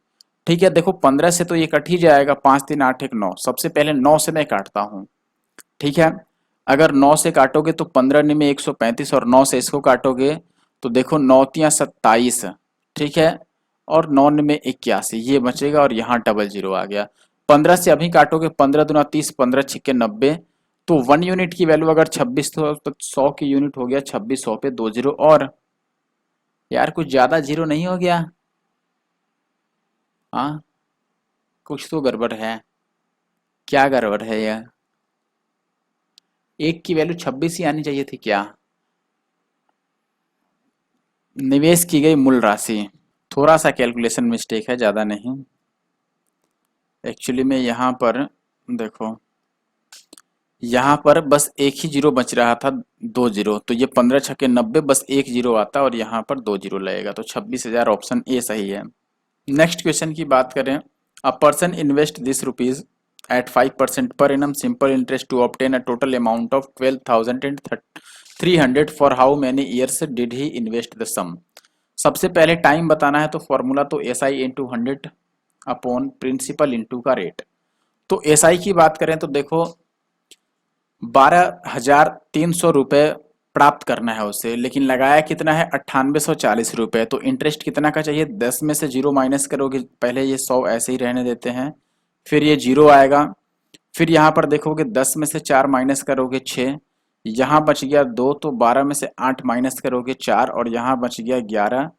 ठीक है, देखो 15 से तो ये कट ही जाएगा, 5 3 8 1 9। सबसे पहले 9 से मैं काटता हूँ। ठीक है, अगर 9 से काटोगे तो 15 में 135, और 9 से इसको काटोगे तो देखो 9 तियां 27। ठीक है, और 9 में 81 ये बचेगा, और यहाँ डबल जीरो आ गया। 15 से अभी काटोगे, 15 दूना 30, 15 छिक्के 90। तो 1 यूनिट की वैल्यू अगर 26 तो 100 की यूनिट हो गया 26, 100 पे 2 जीरो और। यार कुछ ज्यादा जीरो नहीं हो गया? हाँ, कुछ तो गड़बड़ है। क्या गड़बड़ है यार? एक की वैल्यू 26 ही आनी चाहिए थी क्या? निवेश की गई मूल राशि, थोड़ा सा कैलकुलेशन मिस्टेक है, ज़्यादा नहीं। एक्चुअली में यहाँ पर देखो, यहाँ पर बस एक ही जीरो बच रहा था, 2 जीरो। तो ये 15 छक्के 90, बस एक जीरो आता और यहाँ पर 2 जीरो लगेगा, तो 26,000 ऑप्शन ए सही है। नेक्स्ट क्वेश्चन की बात करें। A person invest this rupees at 5% per annum simple interest to obtain a total amount of 12,300 for how many years did he invest the sum. सबसे पहले टाइम बताना है, तो फॉर्मूला तो S I into 100 upon principal into का rate. तो S I की बात करें तो देखो 12,300 रुपये प्राप्त करना है उसे, लेकिन लगाया कितना है 9840 रुपये। तो इंटरेस्ट कितना का चाहिए, 10 में से जीरो माइनस करोगे, पहले ये 100 ऐसे ही रहने देते हैं, फिर ये जीरो आएगा, फिर यहाँ पर देखोगे 10 में से 4 माइनस करोगे 6, यहाँ बच गया 2, तो 12 में से 8 माइनस करोगे 4, और यहाँ बच गया 11,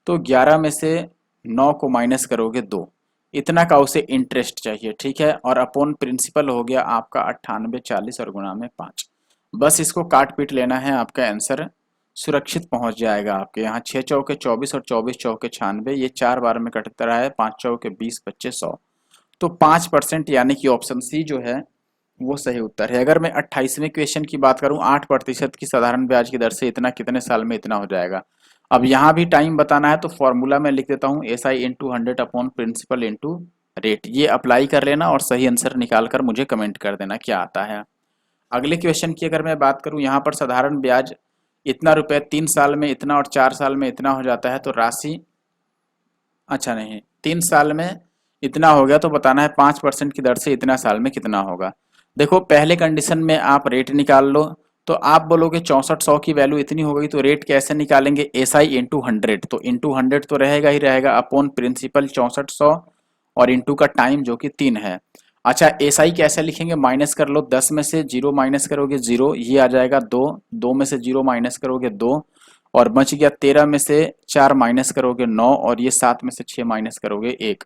तो 11 में से 9 को माइनस करोगे 2। इतना का उसे इंटरेस्ट चाहिए। ठीक है, और अपॉन प्रिंसिपल हो गया आपका 9840 और गुणा में 5। बस इसको काट पीट लेना है, आपका आंसर सुरक्षित पहुंच जाएगा आपके यहाँ। 6 चौके 24 और 24 चौके 96, ये 4 बार में कटता रहा है, 5 चौके 20, 25 100। तो 5% यानी कि ऑप्शन सी जो है वो सही उत्तर है। अगर मैं 28वें क्वेश्चन की बात करूं, 8% की साधारण ब्याज की दर से इतना कितने साल में इतना हो जाएगा। अब यहाँ भी टाइम बताना है, तो फॉर्मूला में लिख देता हूँ S I into 100 upon principal into rate. ये अप्लाई कर लेना और सही आंसर निकाल कर मुझे कमेंट कर देना क्या आता है। अगले क्वेश्चन की अगर मैं बात करूं, यहाँ पर साधारण ब्याज इतना रुपए 3 साल में इतना और 4 साल में इतना हो जाता है, तो राशि, अच्छा नहीं, 3 साल में इतना हो गया तो बताना है 5% की दर से इतना साल में कितना होगा। देखो पहले कंडीशन में आप रेट निकाल लो, तो आप बोलोगे 6400 की वैल्यू इतनी हो गई, तो रेट कैसे निकालेंगे, एस आई इंटू 100, तो इंटू 100 तो रहेगा ही रहेगा, अपॉन प्रिंसिपल 6400 और इंटू का टाइम जो कि 3 है। अच्छा एस आई कैसे लिखेंगे, माइनस कर लो, 10 में से 0 माइनस करोगे 0, ये आ जाएगा 2, 2 में से 0 माइनस करोगे 2, और बच गया 13 में से 4 माइनस करोगे 9, और ये 7 में से 6 माइनस करोगे 1।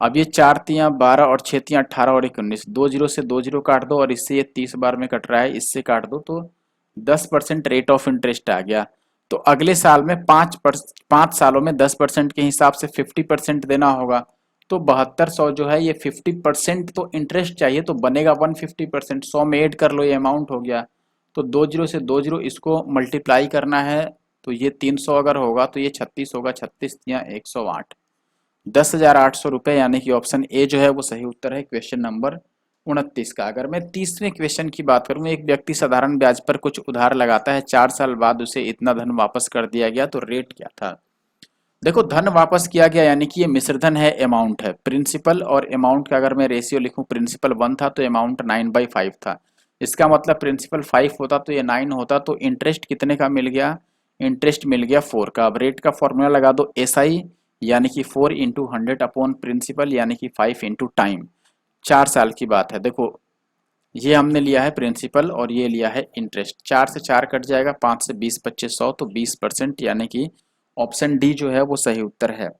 अब ये 4 तियां 12 और 6 तियां 18 और 19, 2 जीरो से 2 जीरो काट दो, और इससे ये 30 बार में कट रहा है, इससे काट दो, तो 10% रेट ऑफ इंटरेस्ट आ गया। तो अगले साल में 5 सालों में 10% के हिसाब से 50% देना होगा। तो 7200 जो है ये 50% तो इंटरेस्ट चाहिए, तो बनेगा 150%। 100 में ऐड कर लो, ये अमाउंट हो गया। तो 2 जीरो से 2 जीरो इसको मल्टीप्लाई करना है, तो ये 300 अगर होगा तो ये 36 होगा, 36 या 108, 10,800 रुपये, यानी कि ऑप्शन ए जो है वो सही उत्तर है क्वेश्चन नंबर 29 का। अगर मैं 30वें क्वेश्चन की बात करूं, एक व्यक्ति साधारण ब्याज पर कुछ उधार लगाता है, 4 साल बाद उसे इतना धन वापस कर दिया गया, तो रेट क्या था। देखो धन वापस किया गया यानी कि ये मिश्रधन है, अमाउंट है। प्रिंसिपल और अमाउंट का अगर मैं रेशियो लिखूं, प्रिंसिपल 1 था तो अमाउंट 9/5 था। इसका मतलब प्रिंसिपल 5 होता तो ये 9 होता, तो इंटरेस्ट कितने का मिल गया, इंटरेस्ट मिल गया 4 का। अब रेट का फॉर्मूला लगा दो, एस आई यानी कि 4 इंटू 100 अपॉन प्रिंसिपल यानी कि 5 इंटू टाइम। 4 साल की बात है। देखो ये हमने लिया है प्रिंसिपल और ये लिया है इंटरेस्ट, 4 से 4 कट जाएगा, 5 से 20 25 100, तो 20%, यानी कि ऑप्शन डी जो है वो सही उत्तर है।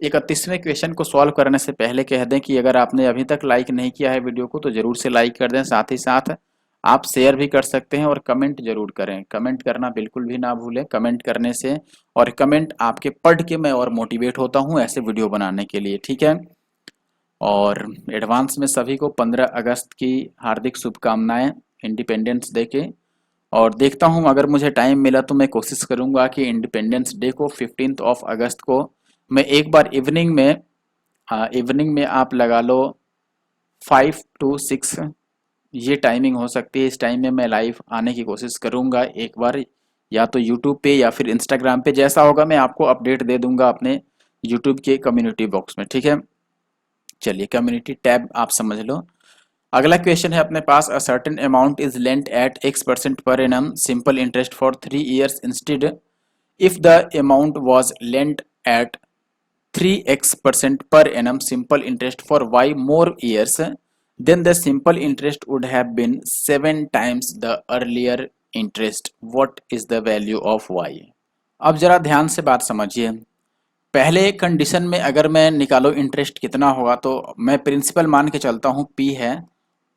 31वें क्वेश्चन को सॉल्व करने से पहले कह दें कि अगर आपने अभी तक लाइक नहीं किया है वीडियो को तो जरूर से लाइक कर दें, साथ ही साथ आप शेयर भी कर सकते हैं और कमेंट जरूर करें। कमेंट करना बिल्कुल भी ना भूलें, कमेंट करने से और कमेंट आपके पढ़ के मैं और मोटिवेट होता हूँ ऐसे वीडियो बनाने के लिए, ठीक है। और एडवांस में सभी को 15 अगस्त की हार्दिक शुभकामनाएं इंडिपेंडेंस डे के। और देखता हूं अगर मुझे टाइम मिला तो मैं कोशिश करूंगा कि इंडिपेंडेंस डे को 15 अगस्त को मैं एक बार इवनिंग में आप लगा लो 5 to 6, ये टाइमिंग हो सकती है। इस टाइम में मैं लाइव आने की कोशिश करूंगा एक बार, या तो यूट्यूब पे या फिर इंस्टाग्राम पे, जैसा होगा मैं आपको अपडेट दे दूंगा अपने यूट्यूब के कम्युनिटी बॉक्स में, ठीक है। चलिए कम्युनिटी टैब आप समझ लो। अगला क्वेश्चन है अपने पास, a certain amount is lent at x% per annum simple interest for 3 years instead if the amount was lent at 3x% per annum simple interest for y more years, then the simple interest would have been 7 times the earlier interest. What is the value of y? अब जरा ध्यान से बात समझिए। पहले condition में अगर मैं निकालो इंटरेस्ट कितना होगा, तो मैं प्रिंसिपल मान के चलता हूँ p है,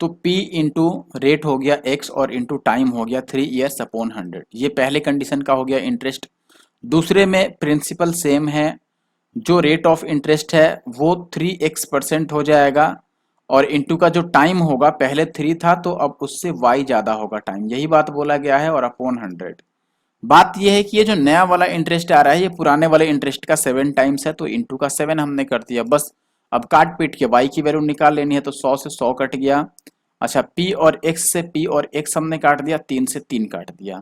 तो p इंटू रेट हो गया x और इंटू टाइम हो गया 3 years अपॉन 100। ये पहले कंडीशन का हो गया इंटरेस्ट। दूसरे में प्रिंसिपल सेम है, जो रेट ऑफ इंटरेस्ट है वो 3x% हो जाएगा और इंटू का जो टाइम होगा, पहले 3 था तो अब उससे y ज़्यादा होगा टाइम, यही बात बोला गया है, और अपॉन 100। बात यह है कि ये जो नया वाला इंटरेस्ट आ रहा है ये पुराने वाले इंटरेस्ट का 7 टाइम्स है, तो इंटू का 7 हमने कर दिया बस। अब काट पीट के y की वैल्यू निकाल लेनी है, तो 100 से 100 कट गया। अच्छा p और x से p और x हमने काट दिया, 3 से 3 काट दिया,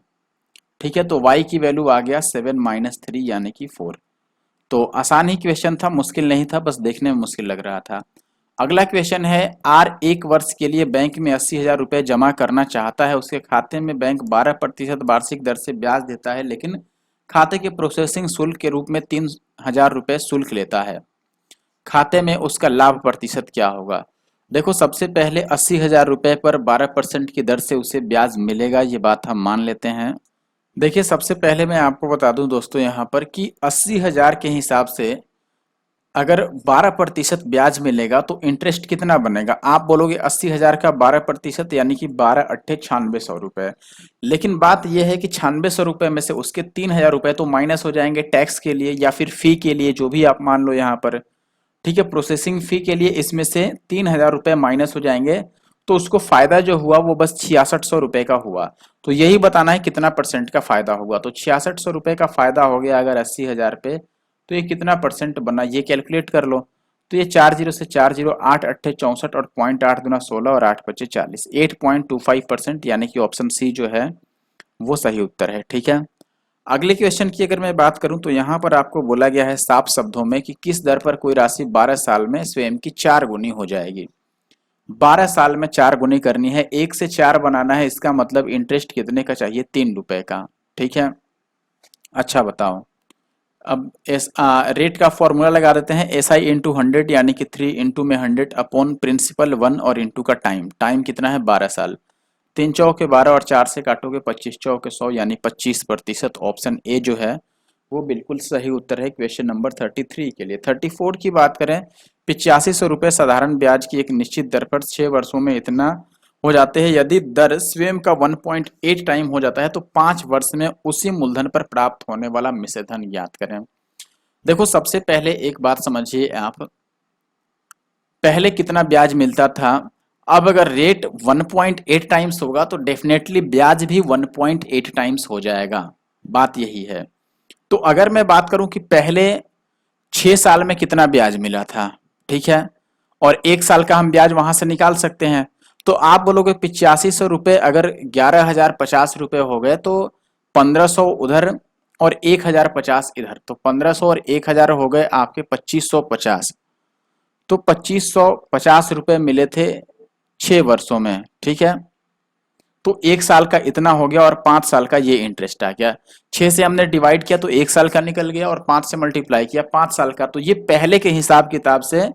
ठीक है। तो y की वैल्यू आ गया 7 - 3 यानी कि 4। तो आसान ही क्वेश्चन था, मुश्किल नहीं था, बस देखने में मुश्किल लग रहा था। अगला क्वेश्चन है, आर 1 वर्ष के लिए बैंक में 80,000 रुपये जमा करना चाहता है। उसके खाते में बैंक 12% वार्षिक दर से ब्याज देता है, लेकिन खाते के प्रोसेसिंग शुल्क के रूप में 3,000 रुपये शुल्क लेता है। खाते में उसका लाभ प्रतिशत क्या होगा? देखो सबसे पहले 80,000 रुपये पर 12% की दर से उसे ब्याज मिलेगा, ये बात हम मान लेते हैं। देखिए सबसे पहले मैं आपको बता दूं दोस्तों यहाँ पर कि 80,000 के हिसाब से अगर 12% ब्याज मिलेगा तो इंटरेस्ट कितना बनेगा? आप बोलोगे 80,000 का 12% यानी कि 12 अट्ठे 9600 रुपये। लेकिन बात यह है कि 9600 रुपये में से उसके 3,000 रुपये तो माइनस हो जाएंगे टैक्स के लिए या फिर फी के लिए, जो भी आप मान लो यहाँ पर, ठीक है। प्रोसेसिंग फी के लिए इसमें से 3,000 रुपये माइनस हो जाएंगे, तो उसको फायदा जो हुआ वो बस 6600 रुपये का हुआ। तो यही बताना है कितना परसेंट का फायदा होगा। तो 6600 रुपये का फायदा हो गया अगर 80,000 पे, तो ये कितना परसेंट बना ये कैलकुलेट कर लो। तो ये 4 जीरो से 4 जीरो, 8 अट्ठे 64 और 0.8 दूना 16 और 8 पच्चे 40, 8.25%, यानी कि ऑप्शन सी जो है वो सही उत्तर है, ठीक है। अगले क्वेश्चन की अगर मैं बात करूं तो यहाँ पर आपको बोला गया है साफ शब्दों में कि किस दर पर कोई राशि 12 साल में स्वयं की 4 गुनी हो जाएगी। 12 साल में 4 गुनी करनी है, 1 से 4 बनाना है, इसका मतलब इंटरेस्ट कितने का चाहिए? 3 रुपए का, ठीक है। अच्छा बताओ, अब रेट का फॉर्मूला लगा देते हैं, SI इंटू 100 यानी कि 3 इंटू में 100 अपॉन प्रिंसिपल 1 और इंटू का टाइम, टाइम कितना है? 12 साल। 3 चौके 12 और 4 से काटोगे 25 चौके 100 यानी 25%। ऑप्शन ए जो है वो बिल्कुल सही उत्तर है क्वेश्चन नंबर 33 के लिए। 34 की बात करें, 8500 रुपये साधारण ब्याज की एक निश्चित दर पर 6 वर्षों में इतना हो जाते हैं। यदि दर स्वयं का 1.8 टाइम हो जाता है तो 5 वर्ष में उसी मूलधन पर प्राप्त होने वाला मिश्रधन ज्ञात करें। देखो सबसे पहले एक बात समझिए आप, पहले कितना ब्याज मिलता था, अब अगर रेट 1.8 टाइम्स होगा तो डेफिनेटली ब्याज भी 1.8 टाइम्स हो जाएगा, बात यही है। तो अगर मैं बात करूं कि पहले 6 साल में कितना ब्याज मिला था, ठीक है, और 1 साल का हम ब्याज वहां से निकाल सकते हैं। तो आप बोलोगे 8500 रुपये अगर 11,050 रुपये हो गए तो 1500 उधर और 1,050 इधर, तो 1500 और 1,000 हो गए आपके 2550। तो 2550 रुपये मिले थे 6 वर्षों में, ठीक है। तो 1 साल का इतना हो गया और 5 साल का ये इंटरेस्ट आ गया। 6 से हमने डिवाइड किया तो 1 साल का निकल गया और 5 से मल्टीप्लाई किया 5 साल का, तो ये पहले के हिसाब किताब से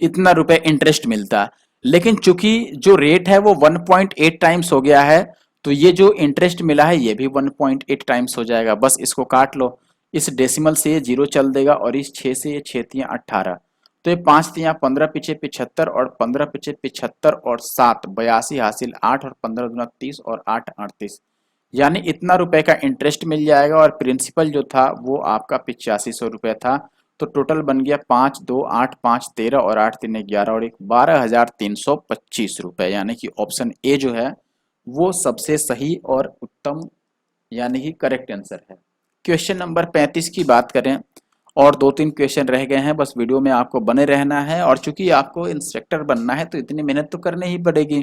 इतना रुपए इंटरेस्ट मिलता। लेकिन चूंकि जो रेट है वो 1.8 टाइम्स हो गया है, तो ये जो इंटरेस्ट मिला है ये भी 1.8 टाइम्स हो जाएगा। बस इसको काट लो, इस डेसिमल से ये 0 चल देगा और इस 6 से ये 6 तियां 18, तो ये 5 तियां 15 पीछे 75 और 15 पीछे 75 और 7 82 हासिल 8 और 15 दूना 30 और 8 38, यानी इतना रुपए का इंटरेस्ट मिल जाएगा। और प्रिंसिपल जो था वो आपका 8500 रुपये था। तो टोटल बन गया 5 2 8 5 13 और 8 3 11 और 1 12,325 रुपये, यानी कि ऑप्शन ए जो है वो सबसे सही और उत्तम यानी कि करेक्ट आंसर है। क्वेश्चन नंबर 35 की बात करें, और 2-3 क्वेश्चन रह गए हैं, बस वीडियो में आपको बने रहना है। और चूंकि आपको इंस्ट्रक्टर बनना है तो इतनी मेहनत तो करनी ही पड़ेगी,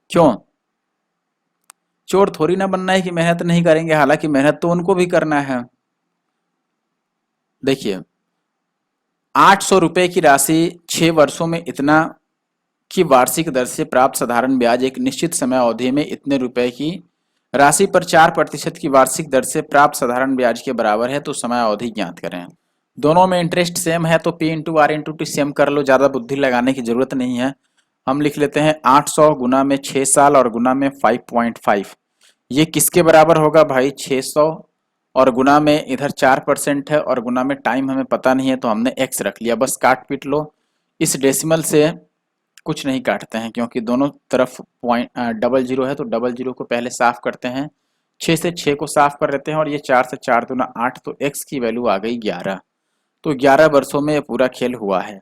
क्यों? चोर थोड़ी ना बनना है कि मेहनत नहीं करेंगे, हालांकि मेहनत तो उनको भी करना है। देखिए 800 रुपए की राशि 6 वर्षों में इतना की वार्षिक दर से प्राप्त साधारण ब्याज एक निश्चित समय अवधि में इतने रुपए की राशि पर 4% की वार्षिक दर से प्राप्त साधारण ब्याज के बराबर है, तो समय अवधि ज्ञात करें। दोनों में इंटरेस्ट सेम है तो P into R into T same कर लो, ज्यादा बुद्धि लगाने की जरूरत नहीं है। हम लिख लेते हैं 800 गुना में 6 साल और गुना में 5.5। ये किसके बराबर होगा भाई, 600 और गुना में इधर 4% है और गुना में टाइम हमें पता नहीं है तो हमने x रख लिया, बस काट पीट लो। इस डेसिमल से कुछ नहीं काटते हैं क्योंकि दोनों तरफ पॉइंट डबल जीरो है, तो डबल जीरो को पहले साफ करते हैं, 6 से 6 को साफ कर लेते हैं और ये 4 से 4 दूना 8, तो x की वैल्यू आ गई 11। तो 11 वर्षों में ये पूरा खेल हुआ है।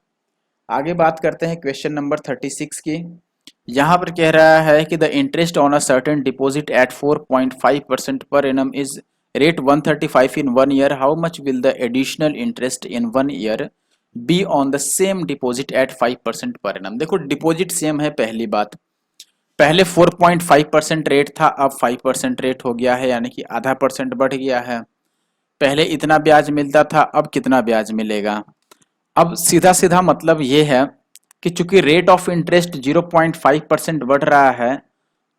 आगे बात करते हैं क्वेश्चन नंबर 36 की। यहाँ पर कह रहा है कि the interest on a certain deposit eight 4.5% per annum is rate 135 in 1 year, how much will the additional interest in 1 year be on the same deposit eight 5% per annum. देखो deposit same है, पहली बात, पहले 4.5% rate था, अब 5% rate हो गया है, यानी कि आधा परसेंट बढ़ गया है। पहले इतना ब्याज मिलता था, अब कितना ब्याज मिलेगा। अब सीधा सीधा मतलब ये है कि चूंकि रेट ऑफ इंटरेस्ट 0.5% बढ़ रहा है,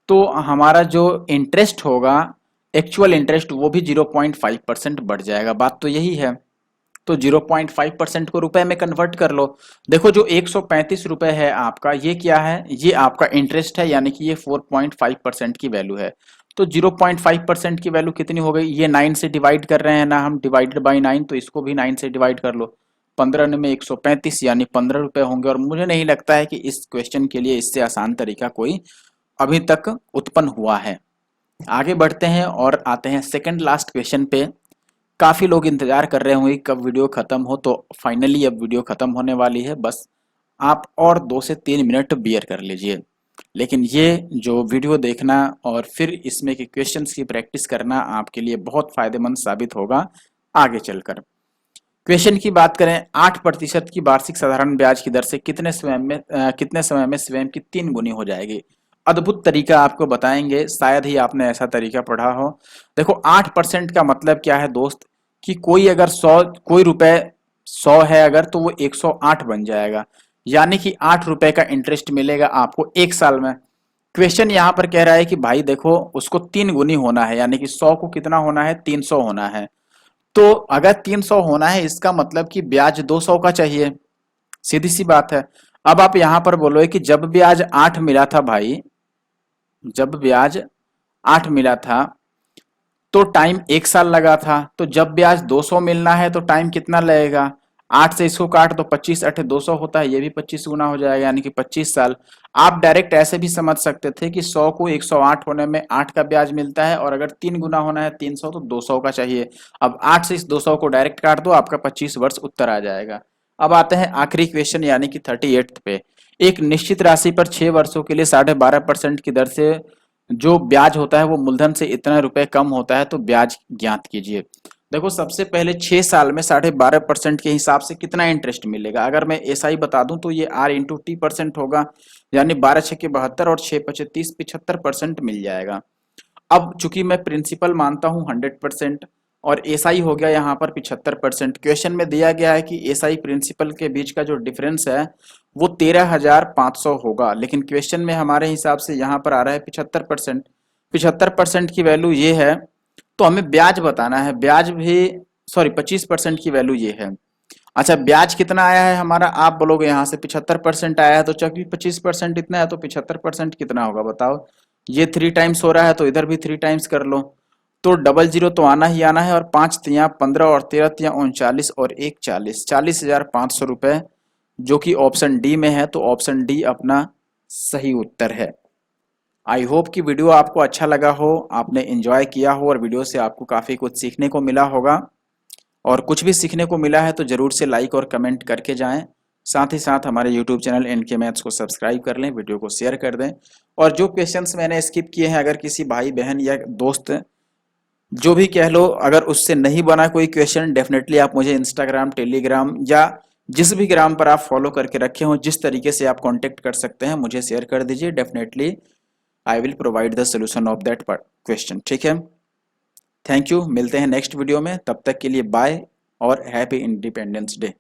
तो हमारा जो इंटरेस्ट होगा, एक्चुअल इंटरेस्ट, वो भी 0.5% बढ़ जाएगा। बात तो यही है। तो 0.5% को रुपए में कन्वर्ट कर लो। देखो जो 135 रुपए है आपका, ये क्या है, ये आपका इंटरेस्ट है, यानी कि ये 4.5% की वैल्यू है। तो 0.5% की वैल्यू कितनी हो गई, ये 9 से डिवाइड कर रहे हैं ना हम, डिवाइडेड बाई 9, तो इसको भी 9 से डिवाइड कर लो। 15 में 135 यानी 15 रुपए होंगे। और मुझे नहीं लगता है कि इस क्वेश्चन के लिए इससे आसान तरीका कोई अभी तक उत्पन्न हुआ है। आगे बढ़ते हैं और आते हैं सेकंड लास्ट क्वेश्चन पे। काफी लोग इंतजार कर रहे होंगे कब वीडियो खत्म हो, तो फाइनली अब वीडियो खत्म होने वाली है, बस आप और 2 से 3 मिनट बियर कर लीजिए। लेकिन ये जो वीडियो देखना और फिर इसमें के क्वेश्चंस की प्रैक्टिस करना आपके लिए बहुत फायदेमंद साबित होगा आगे चलकर। क्वेश्चन की बात करें, 8% की वार्षिक साधारण ब्याज की दर से कितने समय में स्वयं की 3 गुनी हो जाएगी। अद्भुत तरीका आपको बताएंगे, शायद ही आपने ऐसा तरीका पढ़ा हो। देखो 8% का मतलब क्या है दोस्त, कि कोई अगर 100 कोई रुपए 100 है अगर, तो वो 108 बन जाएगा, यानी कि 8 रुपए का इंटरेस्ट मिलेगा आपको 1 साल में। क्वेश्चन यहाँ पर कह रहा है कि भाई देखो उसको 3 गुनी होना है, यानी कि 100 को कितना होना है, 300 होना है। तो अगर 300 होना है, इसका मतलब कि ब्याज 200 का चाहिए, सीधी सी बात है। अब आप यहां पर बोलोगे कि जब ब्याज 8 मिला था भाई, जब ब्याज 8 मिला था तो टाइम 1 साल लगा था, तो जब ब्याज 200 मिलना है तो टाइम कितना लगेगा, 8 से इसको काट दो, 25 8 200 होता है, ये भी 25 गुना हो जाएगा, यानी कि 25 साल। आप डायरेक्ट ऐसे भी समझ सकते थे कि 100 को 108 होने में 8 का ब्याज मिलता है, और अगर 3 गुना होना है 300 तो 200 का चाहिए। अब 8 से इस 200 को डायरेक्ट काट दो, आपका 25 वर्ष उत्तर आ जाएगा। अब आते हैं आखिरी क्वेश्चन यानी कि 38 पे। एक निश्चित राशि पर 6 वर्षों के लिए 12.5% की दर से जो ब्याज होता है वो मूलधन से इतना रुपए कम होता है, तो ब्याज ज्ञात कीजिए। देखो सबसे पहले 6 साल में 12.5% के हिसाब से कितना इंटरेस्ट मिलेगा। अगर मैं एसआई बता दूं तो ये आर इंटू टी परसेंट होगा, यानी 12 छके 72 और 6 पचे 30, 75% मिल जाएगा। अब चूंकि मैं प्रिंसिपल मानता हूं 100% और एसआई हो गया यहाँ पर 75%। क्वेश्चन में दिया गया है कि एसआई प्रिंसिपल के बीच का जो डिफरेंस है वो 13,500 होगा, लेकिन क्वेश्चन में हमारे हिसाब से यहाँ पर आ रहा है 75%। 75% की वैल्यू ये है, तो हमें ब्याज बताना है, ब्याज भी सॉरी 25% की वैल्यू ये है। अच्छा ब्याज कितना आया है हमारा, आप बोलोगे यहाँ से 75% आया है, तो चूंकि 25% इतना है तो 75% कितना होगा बताओ। ये 3 टाइम्स हो रहा है तो इधर भी 3 टाइम्स कर लो, तो डबल जीरो तो आना ही आना है, और 5 तियां 15 और 13 तियां 39 और 1 40, 40,500 रुपए, जो कि ऑप्शन डी में है, तो ऑप्शन डी अपना सही उत्तर है। आई होप कि वीडियो आपको अच्छा लगा हो, आपने एंजॉय किया हो और वीडियो से आपको काफ़ी कुछ सीखने को मिला होगा। और कुछ भी सीखने को मिला है तो ज़रूर से लाइक और कमेंट करके जाएं। साथ ही साथ हमारे यूट्यूब चैनल एनके मैथ्स को सब्सक्राइब कर लें, वीडियो को शेयर कर दें। और जो क्वेश्चंस मैंने स्किप किए हैं, अगर किसी भाई बहन या दोस्त जो भी कह लो, अगर उससे नहीं बना कोई क्वेश्चन, डेफिनेटली आप मुझे इंस्टाग्राम, टेलीग्राम या जिस भी ग्राम पर आप फॉलो करके रखे हो, जिस तरीके से आप कांटेक्ट कर सकते हैं, मुझे शेयर कर दीजिए। Definitely I will provide the solution of that question. ठीक है, थैंक यू, मिलते हैं नेक्स्ट वीडियो में, तब तक के लिए बाय और हैप्पी इंडिपेंडेंस डे।